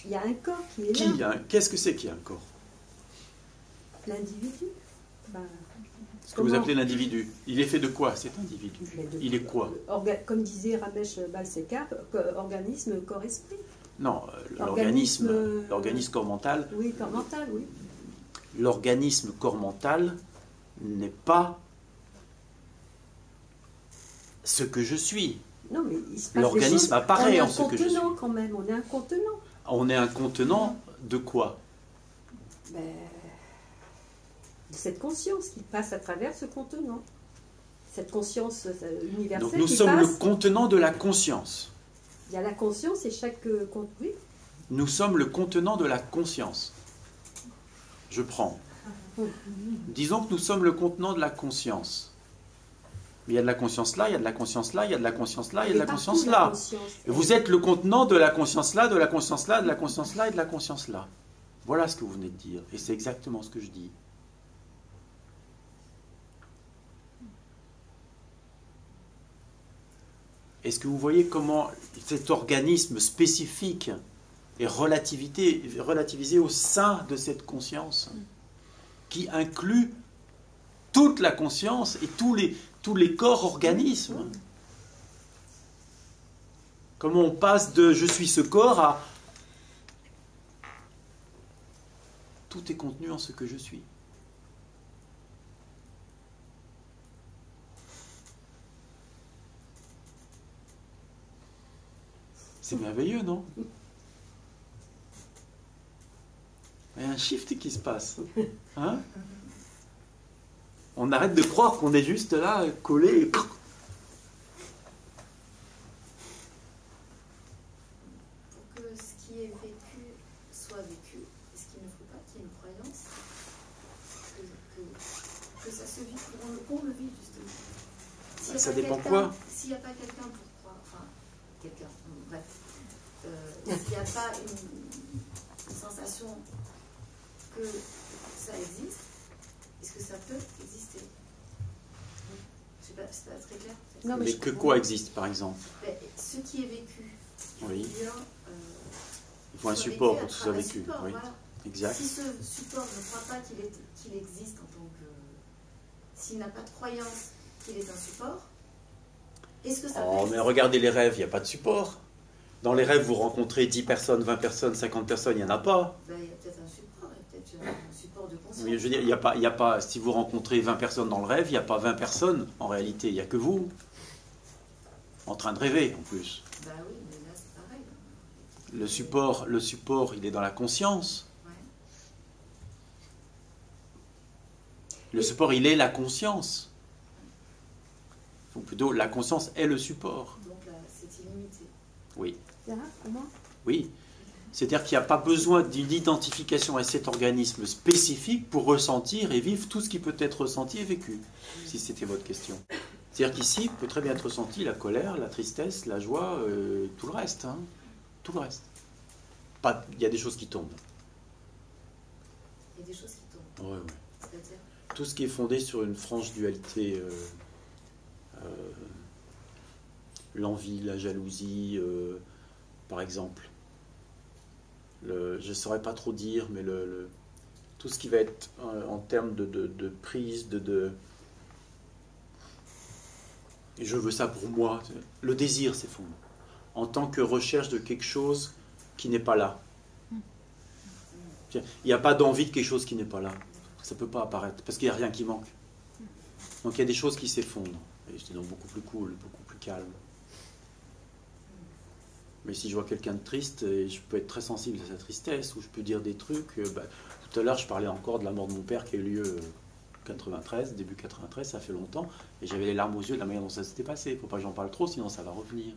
Il y a un corps qui est là. Qu'est-ce que c'est qu'il y a un corps? L'individu. Ce que vous appelez l'individu. Il est fait de quoi, cet individu? Il est quoi? Comme disait Ramesh Balsekar, organisme corps-esprit. Non, l'organisme corps mental. Oui, corps mental, oui. L'organisme corps mental n'est pas ce que je suis. Non, mais il se passe l'organisme apparaît en ce que je suis. On est un contenant quand même, on est un contenant. On est un contenant de quoi? cette conscience qui passe à travers ce contenant. Cette conscience universelle. Donc nous sommes le contenant de la conscience. Il y a la conscience et chaque... oui. Nous sommes le contenant de la conscience. Je prends. Disons que nous sommes le contenant de la conscience. Mais il y a de la conscience là, il y a de la conscience là, il y a de la conscience là, il y a de la conscience là. Et vous êtes le contenant de la conscience là, de la conscience là, de la conscience là et de la conscience là. Voilà ce que vous venez de dire. Et c'est exactement ce que je dis. Est-ce que vous voyez comment cet organisme spécifique est relativisé au sein de cette conscience qui inclut toute la conscience et tous les corps organismes? Comment on passe de « je suis ce corps » à « tout est contenu en ce que je suis ». C'est merveilleux, non? Il y a un shift qui se passe. Hein? On arrête de croire qu'on est juste là, collé. Et... Pour que ce qui est vécu soit vécu, est-ce qu'il ne faut pas qu'il y ait une croyance que ça se vit, qu'on le vit justement? Ça dépend quoi? S'il n'y a pas quelqu'un pour croire, enfin, quelqu'un, bref, s'il n'y a pas une sensation que ça existe, est-ce que ça peut exister? Je sais pas, c'est pas très clair. Non, mais que quoi existe, par exemple? Ce qui est vécu. Oui. Il faut un support pour que ce soit vécu. Support, oui. Voilà. Exact. Si ce support ne croit pas qu'il existe en tant que... S'il n'a pas de croyance qu'il est un support, est-ce que ça peut exister? Mais regardez les rêves, il n'y a pas de support. Dans les rêves, vous rencontrez 10 personnes, 20 personnes, 50 personnes, il n'y en a pas. Il y a peut-être un support, il y a peut-être un support de conscience. Oui, je veux dire, il y a pas, si vous rencontrez 20 personnes dans le rêve, il n'y a pas 20 personnes en réalité, il n'y a que vous. En train de rêver, en plus. Oui, mais là, c'est pareil. Le support, il est dans la conscience. Ouais. Le support, il est la conscience. Ou plutôt, la conscience est le support. Donc là, c'est illimité. Oui. Comment? Oui. C'est-à-dire qu'il n'y a pas besoin d'une identification à cet organisme spécifique pour ressentir et vivre tout ce qui peut être ressenti et vécu, si c'était votre question. C'est-à-dire qu'ici, peut très bien être ressenti la colère, la tristesse, la joie, tout le reste. Hein. Tout le reste. Il y a des choses qui tombent. Il y a des choses qui tombent. Ouais. C'est-à-dire? Tout ce qui est fondé sur une franche dualité, l'envie, la jalousie, par exemple. Je ne saurais pas trop dire, mais tout ce qui va être en termes de prise, et je veux ça pour moi, le désir s'effondre. En tant que recherche de quelque chose qui n'est pas là. Il n'y a pas d'envie de quelque chose qui n'est pas là. Ça ne peut pas apparaître, parce qu'il n'y a rien qui manque. Donc il y a des choses qui s'effondrent. Et c'est donc beaucoup plus cool, beaucoup plus calme. Mais si je vois quelqu'un de triste, je peux être très sensible à sa tristesse, ou je peux dire des trucs. Tout à l'heure, je parlais encore de la mort de mon père qui a eu lieu 93, début 93, ça fait longtemps, et j'avais les larmes aux yeux de la manière dont ça s'était passé. Il ne faut pas que j'en parle trop, sinon ça va revenir.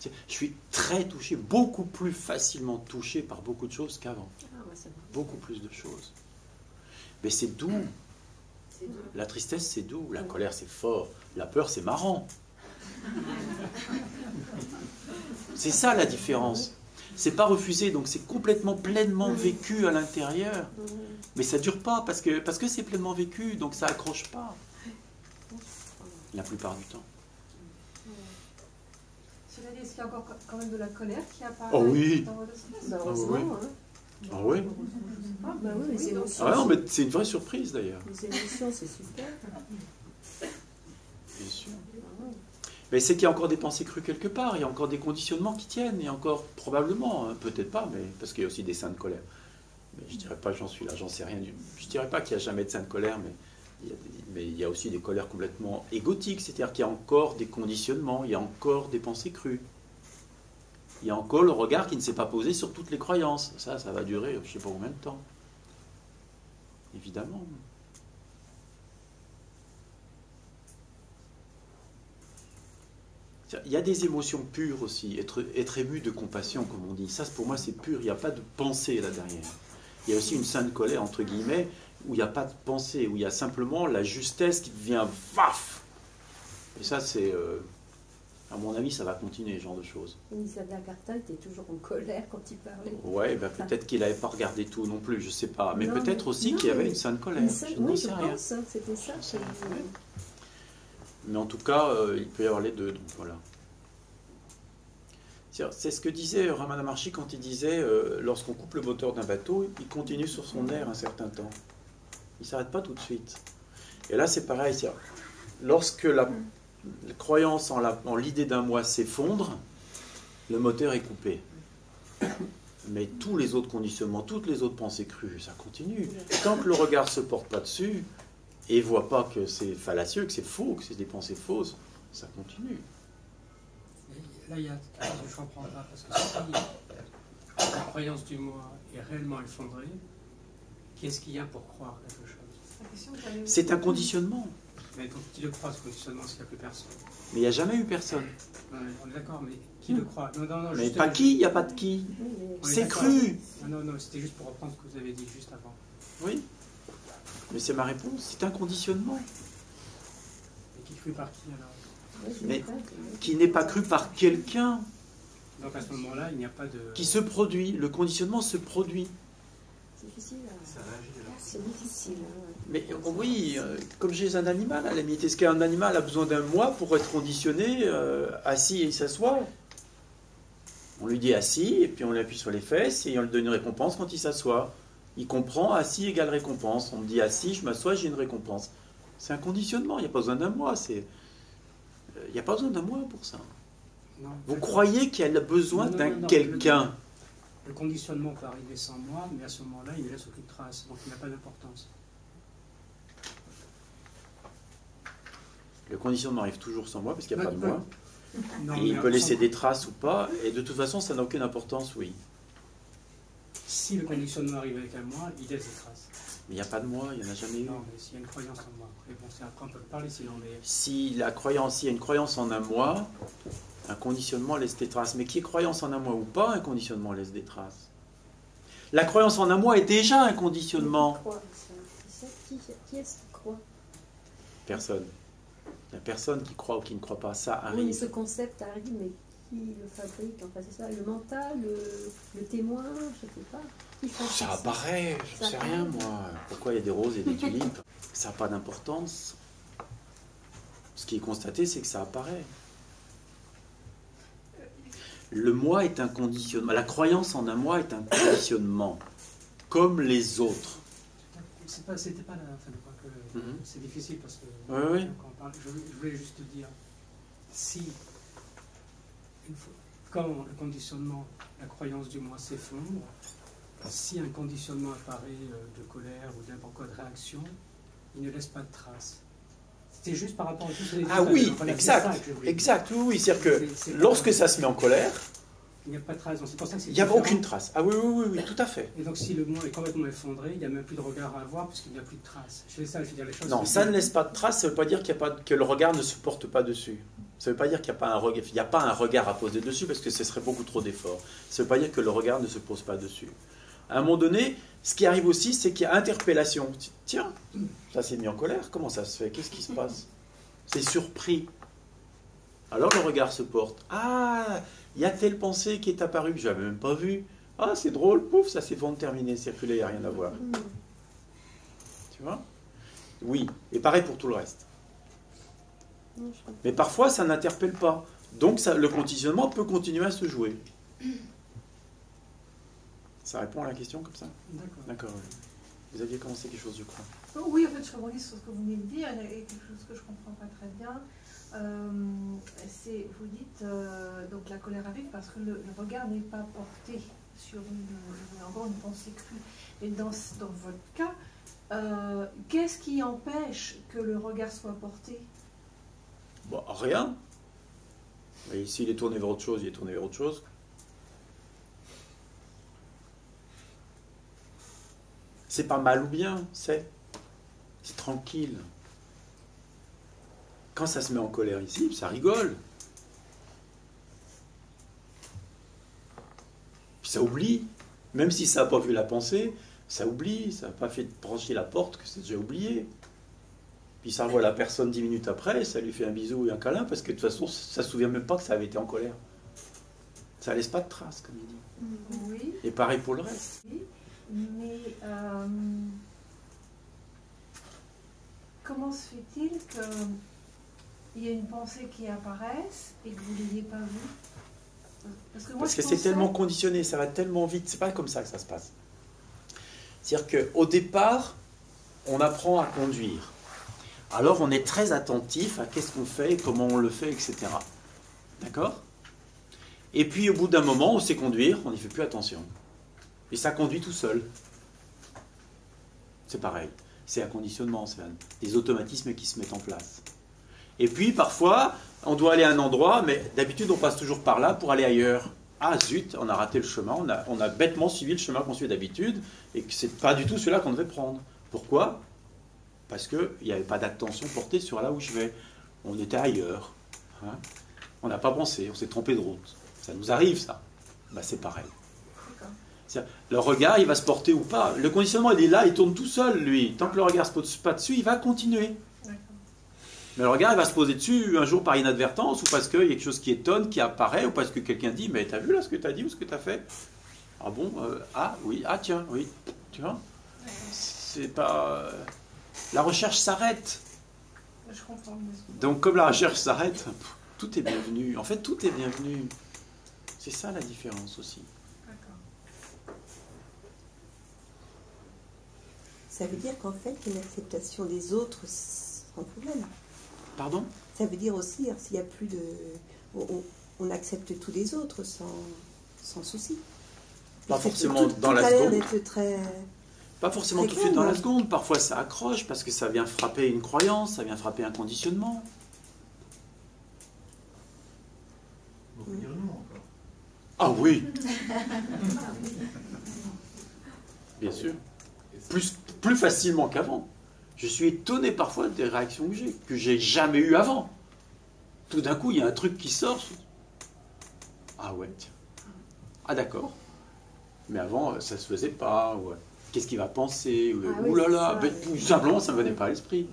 Je suis très touché, beaucoup plus facilement touché par beaucoup de choses qu'avant. Beaucoup plus de choses. Mais c'est doux. La tristesse, c'est doux. La colère, c'est fort. La peur, c'est marrant. C'est ça la différence. C'est pas refusé, donc c'est complètement pleinement vécu à l'intérieur. Mais ça dure pas parce que c'est pleinement vécu, donc ça accroche pas. La plupart du temps. Cela dit, est-ce qu'il y a encore quand même de la colère qui apparaît Oh oui. dans votre esprit? Heureusement, hein. Ah oui. Ah bah oui, les émotions. Ah non, mais c'est une vraie surprise d'ailleurs. Les émotions, c'est super. Bien sûr. Mais c'est qu'il y a encore des pensées crues quelque part, il y a encore des conditionnements qui tiennent, et encore probablement, hein, peut-être pas, mais parce qu'il y a aussi des saints de colère. Mais je dirais pas que j'en suis là, j'en sais rien. Je dirais pas qu'il n'y a jamais de saints de colère, mais il y a aussi des colères complètement égotiques, c'est-à-dire qu'il y a encore des conditionnements, il y a encore des pensées crues. Il y a encore le regard qui ne s'est pas posé sur toutes les croyances. Ça va durer je ne sais pas combien de temps. Évidemment. Il y a des émotions pures aussi, être ému de compassion, comme on dit. Ça, pour moi, c'est pur, il n'y a pas de pensée là derrière. Il y a aussi une sainte colère, entre guillemets, où il n'y a pas de pensée, où il y a simplement la justesse qui devient vaf. Et ça, c'est... à mon avis, ça va continuer, ce genre de choses. Isabelle Carta était toujours en colère quand il parlait. Ouais, ben peut-être qu'il n'avait pas regardé tout non plus, je ne sais pas. Mais peut-être aussi qu'il y avait une sainte colère. Je oui, n'en je sais rien. pense, hein, c'était ça. Mais en tout cas, il peut y avoir les deux, donc voilà. C'est ce que disait Ramana Maharshi quand il disait lorsqu'on coupe le moteur d'un bateau, il continue sur son air un certain temps. Il ne s'arrête pas tout de suite. Et là, c'est pareil. Lorsque la croyance en l'idée d'un moi s'effondre, le moteur est coupé. Mais tous les autres conditionnements, toutes les autres pensées crues, ça continue. Tant que le regard ne se porte pas dessus, et ne voit pas que c'est fallacieux, que c'est faux, que c'est des pensées fausses, ça continue. Là, il y a quelque chose que je ne comprends pas, parce que si la croyance du moi est réellement effondrée, qu'est-ce qu'il y a pour croire quelque chose? C'est un conditionnement. Mais donc, qui le croit, ce conditionnement, s'il n'y a plus personne? Mais il n'y a jamais eu personne. On est d'accord, mais qui le croit? Non, mais pas qui, il n'y a pas de qui. C'est cru. Non, c'était juste pour reprendre ce que vous avez dit juste avant. Oui. Mais c'est ma réponse, c'est un conditionnement. Et qui cru par qui alors? Mais qui n'est pas cru par quelqu'un. Donc à ce moment-là, il n'y a pas de... Qui se produit, le conditionnement se produit. C'est difficile. C'est difficile. Mais oui, comme chez un animal, à la limite, est-ce qu'un animal a besoin d'un moi pour être conditionné, assis et il s'assoit? On lui dit assis, et puis on lui appuie sur les fesses, et on lui donne une récompense quand il s'assoit. Il comprend, assis égale récompense. On me dit assis, je m'assois, j'ai une récompense. C'est un conditionnement, il n'y a pas besoin d'un moi. Il n'y a pas besoin d'un moi pour ça. Non, vous croyez qu'il y a besoin d'un quelqu'un? Le conditionnement peut arriver sans moi, mais à ce moment-là, il ne laisse aucune trace, donc il n'a pas d'importance. Le conditionnement arrive toujours sans moi, parce qu'il n'y a pas de moi. Non, et il peut laisser des traces ou pas, et de toute façon, ça n'a aucune importance, oui. Si le conditionnement arrive avec un moi, il laisse des traces. Mais il n'y a pas de moi, il n'y en a jamais eu. Non, mais s'il y a une croyance en moi, après, bon, après on peut parler sinon, mais... S'il y a une croyance en un moi, un conditionnement laisse des traces. Mais qui est croyance en un moi ou pas, un conditionnement laisse des traces. La croyance en un moi est déjà un conditionnement. Qui est-ce qui croit? Personne. Il n'y a personne qui croit ou qui ne croit pas. Ça arrive. Oui, mais ce concept arrive, mais qui le fabrique? Enfin, c'est ça, le mental, le témoin, je ne sais pas. Ça apparaît, je ne sais rien, moi. Pourquoi il y a des roses et des tulipes? Ça n'a pas d'importance. Ce qui est constaté, c'est que ça apparaît. Le moi est un conditionnement. La croyance en un moi est un conditionnement, comme les autres. C'était pas la fin de quoi que c'est difficile parce que oui. Quand on parle, je voulais juste te dire si quand le conditionnement, la croyance du moi s'effondre, si un conditionnement apparaît de colère ou n'importe quoi de réaction, il ne laisse pas de traces. C'était juste par rapport à tout ce que Ah oui, exact, oui, c'est-à-dire que lorsque ça se met en colère, il n'y a pas de trace, c'est pour ça que c'est il n'y a aucune trace. Ah oui, tout à fait. Et donc si le moi est complètement effondré, il n'y a même plus de regard à avoir puisqu'il n'y a plus de trace. Je fais ça, je veux dire les choses. Non, ça ne laisse pas de trace, ça ne veut pas dire que le regard ne se porte pas dessus. Ça ne veut pas dire qu'il n'y a pas un regard à poser dessus parce que ce serait beaucoup trop d'efforts. Ça ne veut pas dire que le regard ne se pose pas dessus. À un moment donné, ce qui arrive aussi, c'est qu'il y a interpellation. Tiens, ça s'est mis en colère, comment ça se fait? Qu'est-ce qui se passe? C'est surpris. Alors le regard se porte. Ah, il y a telle pensée qui est apparue que je n'avais même pas vue. Ah, c'est drôle, pouf, ça s'est terminé, circulé, il n'y a rien à voir. Tu vois? Oui, et pareil pour tout le reste. Mais parfois, ça n'interpelle pas. Donc le conditionnement peut continuer à se jouer. Ça répond à la question comme ça? D'accord. Vous aviez commencé quelque chose, je crois. Oui, en fait, je rebondis sur ce que vous venez de dire, et quelque chose que je ne comprends pas très bien. Vous dites, donc la colère arrive parce que le regard n'est pas porté sur une pensée crue. Et dans votre cas, qu'est-ce qui empêche que le regard soit porté? Bon, rien. Et s'il est tourné vers autre chose, il est tourné vers autre chose. C'est pas mal ou bien, c'est tranquille. Quand ça se met en colère ici, ça rigole. ça oublie. Même si ça n'a pas vu la pensée, ça oublie. Ça n'a pas fait brancher la porte, que c'est déjà oublié. Puis ça revoit la personne 10 minutes après, ça lui fait un bisou et un câlin, parce que de toute façon, ça ne se souvient même pas que ça avait été en colère. Ça ne laisse pas de traces, comme il dit. Oui. Et pareil pour le reste. Oui, mais comment se fait-il qu'il y ait une pensée qui apparaisse et que vous ne l'ayez pas vue? Parce que c'est tellement conditionné, ça va tellement vite, c'est pas comme ça que ça se passe. C'est-à-dire qu'au départ, on apprend à conduire. Alors on est très attentif à qu'est-ce qu'on fait, comment on le fait, etc. D'accord? Et puis au bout d'un moment, on sait conduire, on n'y fait plus attention. Et ça conduit tout seul. C'est pareil. C'est un conditionnement, c'est des automatismes qui se mettent en place. Et puis parfois, on doit aller à un endroit, mais d'habitude on passe toujours par là pour aller ailleurs. Ah zut, on a raté le chemin, on a bêtement suivi le chemin qu'on suit d'habitude, et que c'est pas du tout celui-là qu'on devait prendre. Pourquoi? Parce qu'il n'y avait pas d'attention portée sur là où je vais. On était ailleurs. Hein, on n'a pas pensé, on s'est trompé de route. Ça nous arrive, ça. Ben, c'est pareil. Le regard, il va se porter ou pas. Le conditionnement, il est là, il tourne tout seul, lui. Tant que le regard ne se pose pas dessus, il va continuer. Mais le regard, il va se poser dessus un jour par inadvertance, ou parce qu'il y a quelque chose qui étonne, qui apparaît, ou parce que quelqu'un dit, mais t'as vu là ce que t'as dit ou ce que t'as fait? Ah bon? Ah oui, ah tiens, oui. Tu vois? C'est pas... La recherche s'arrête. Je comprends. Donc comme la recherche s'arrête, tout est bienvenu. En fait, tout est bienvenu. C'est ça la différence aussi. Ça veut dire qu'en fait, il y a une acceptation des autres sans problème. Pardon? Ça veut dire aussi, hein, s'il n'y a plus de... On accepte tous les autres sans souci. Pas forcément dans la seconde. Très... Pas forcément tout de suite dans la seconde. Parfois ça accroche parce que ça vient frapper une croyance, ça vient frapper un conditionnement. On peut dire non encore. Ah oui. Bien sûr. Plus facilement qu'avant. Je suis étonné parfois des réactions que j'ai jamais eues avant. Tout d'un coup, il y a un truc qui sort. Ah ouais, tiens. Ah d'accord. Mais avant, ça se faisait pas. Ouais. Qu'est-ce qu'il va penser? Ouh là là. Tout simplement, ça ne me venait pas à l'esprit.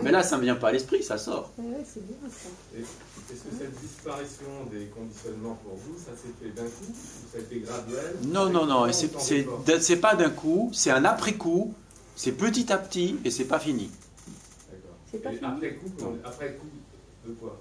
Mais là, ça ne me vient pas à l'esprit, ça sort. Ouais, c'est bien ça. Est-ce que cette disparition des conditionnements pour vous, ça s'est fait d'un coup ou ça a été graduel? Non. C'est pas d'un coup, c'est un après-coup, c'est petit à petit et c'est pas fini. D'accord. Et après coup de quoi?